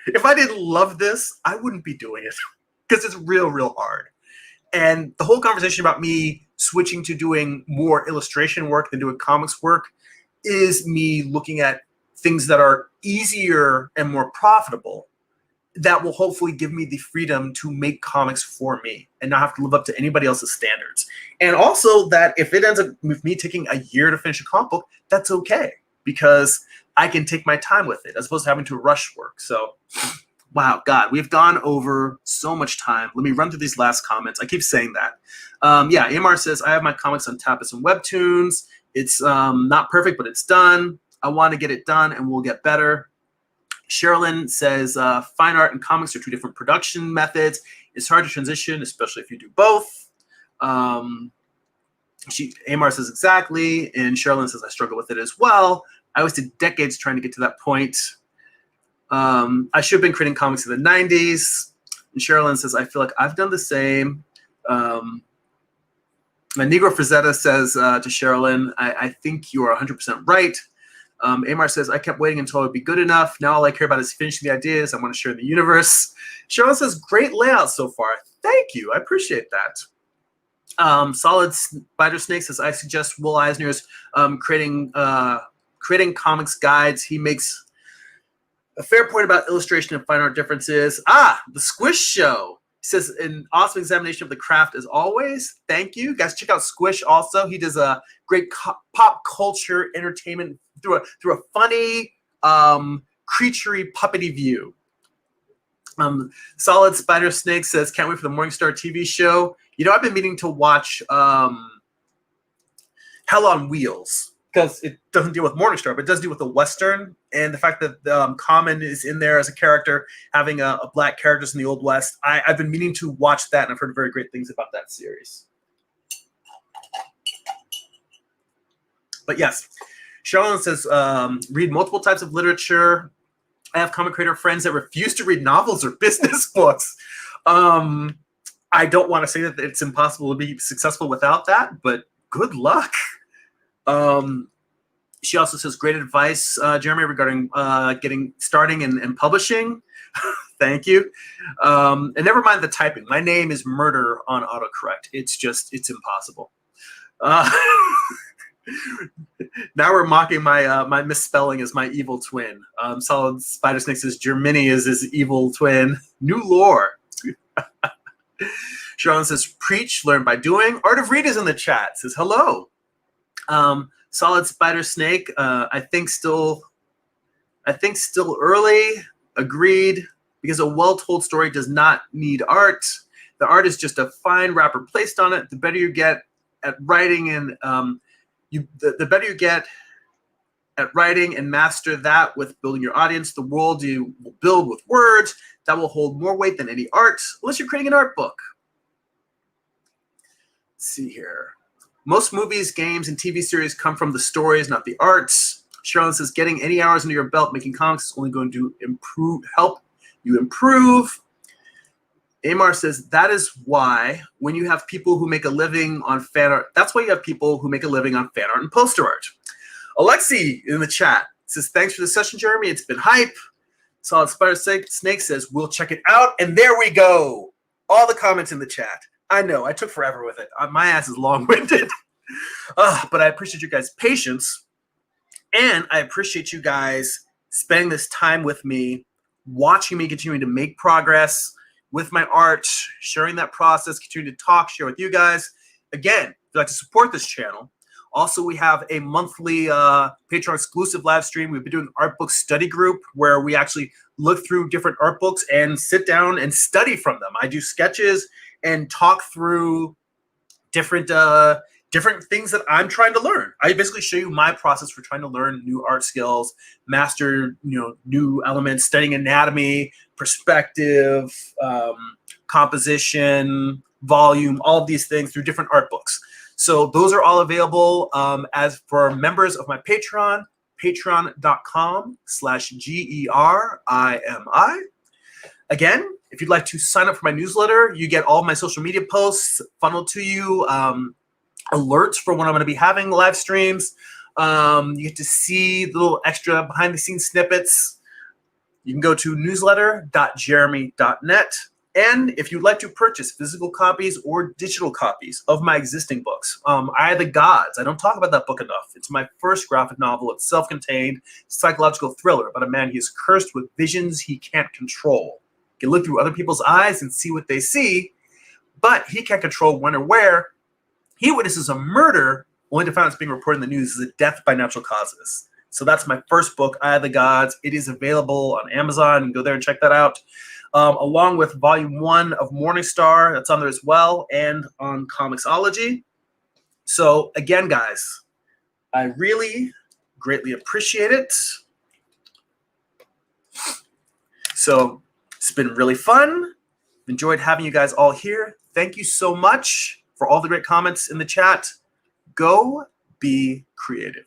If I didn't love this, I wouldn't be doing it, because it's real, real hard. And the whole conversation about me switching to doing more illustration work than doing comics work is me looking at things that are easier and more profitable that will hopefully give me the freedom to make comics for me and not have to live up to anybody else's standards. And also that if it ends up with me taking a year to finish a comic book, that's okay, because I can take my time with it as opposed to having to rush work. So, wow, God, we've gone over so much time. Let me run through these last comments. I keep saying that. Yeah, Amar says, I have my comics on Tapas and Webtoons. It's not perfect, but it's done. I want to get it done, and we'll get better. Sherilyn says, fine art and comics are 2 different production methods. It's hard to transition, especially if you do both. Amar says, exactly. And Sherilyn says, I struggle with it as well. I wasted decades trying to get to that point. I should have been creating comics in the 90s. And Sherilyn says, I feel like I've done the same. Negro Frazetta says to Sherilyn, I think you are 100% right. Amar says, I kept waiting until it would be good enough. Now all I care about is finishing the ideas I want to share in the universe. Sherilyn says, great layout so far. Thank you. I appreciate that. Solid Spider Snake says, I suggest Will Eisner's creating comics guides. He makes a fair point about illustration and fine art differences. The Squish Show. He says, an awesome examination of the craft as always. Thank you. Guys, check out Squish also. He does a great pop culture entertainment through a funny, creaturey, puppety view. Solid Spider Snake says, can't wait for the Morningstar TV show. I've been meaning to watch Hell on Wheels, because it doesn't deal with Morningstar, but it does deal with the Western, and the fact that Common is in there as a character, having a black characters in the Old West. I've been meaning to watch that, and I've heard very great things about that series. But yes, Sherilyn says, read multiple types of literature. I have comic creator friends that refuse to read novels or business books. I don't want to say that it's impossible to be successful without that, but good luck. She also says, great advice, Jeremy, regarding starting and publishing. Thank you. And never mind the typing. My name is murder on autocorrect. It's impossible. Now we're mocking my misspelling as my evil twin. Solid Spider Snake says, Germany is his evil twin. New lore. Sharon says, preach, learn by doing. Art of Read is in the chat. Says, hello. Solid Spider Snake, I think still early. Agreed, because a well-told story does not need art. The art is just a fine wrapper placed on it. The better you get at writing and the better you get at writing and master that with building your audience, the world you will build with words that will hold more weight than any art, unless you're creating an art book. Let's see here. Most movies, games, and TV series come from the stories, not the arts. Sherilyn says, getting any hours under your belt making comics is only going to help you improve. Amar says, that is why when you have people who make a living on fan art, that's why you have people who make a living on fan art and poster art. Alexi in the chat says, thanks for the session, Jeremy. It's been hype. Solid Spider Snake says, we'll check it out. And there we go. All the comments in the chat. I know, I took forever with it. My ass is long-winded. But I appreciate you guys' patience, and I appreciate you guys spending this time with me, watching me continuing to make progress with my art, sharing that process, continuing to talk, share with you guys. Again, if you'd like to support this channel, also we have a monthly Patreon exclusive live stream. We've been doing an art book study group where we actually look through different art books and sit down and study from them. I do sketches and talk through different things that I'm trying to learn. I basically show you my process for trying to learn new art skills, master new elements, studying anatomy, perspective, composition, volume, all of these things through different art books. So those are all available as for members of my Patreon, patreon.com/GERIMI. Again, if you'd like to sign up for my newsletter, you get all of my social media posts funneled to you, alerts for when I'm going to be having live streams. You get to see little extra behind-the-scenes snippets. You can go to newsletter.jeremy.net. And if you'd like to purchase physical copies or digital copies of my existing books, Eye of the Gods. I don't talk about that book enough. It's my first graphic novel. It's self-contained psychological thriller about a man he is cursed with visions he can't control. He can look through other people's eyes and see what they see, but he can't control when or where. He witnesses a murder only to find it's being reported in the news as a death by natural causes. So that's my first book, Eye of the Gods. It is available on Amazon. Go there and check that out. Along with Volume 1 of Morningstar. That's on there as well, and on Comixology. So again, guys, I really greatly appreciate it. So it's been really fun. Enjoyed having you guys all here. Thank you so much for all the great comments in the chat. Go be creative.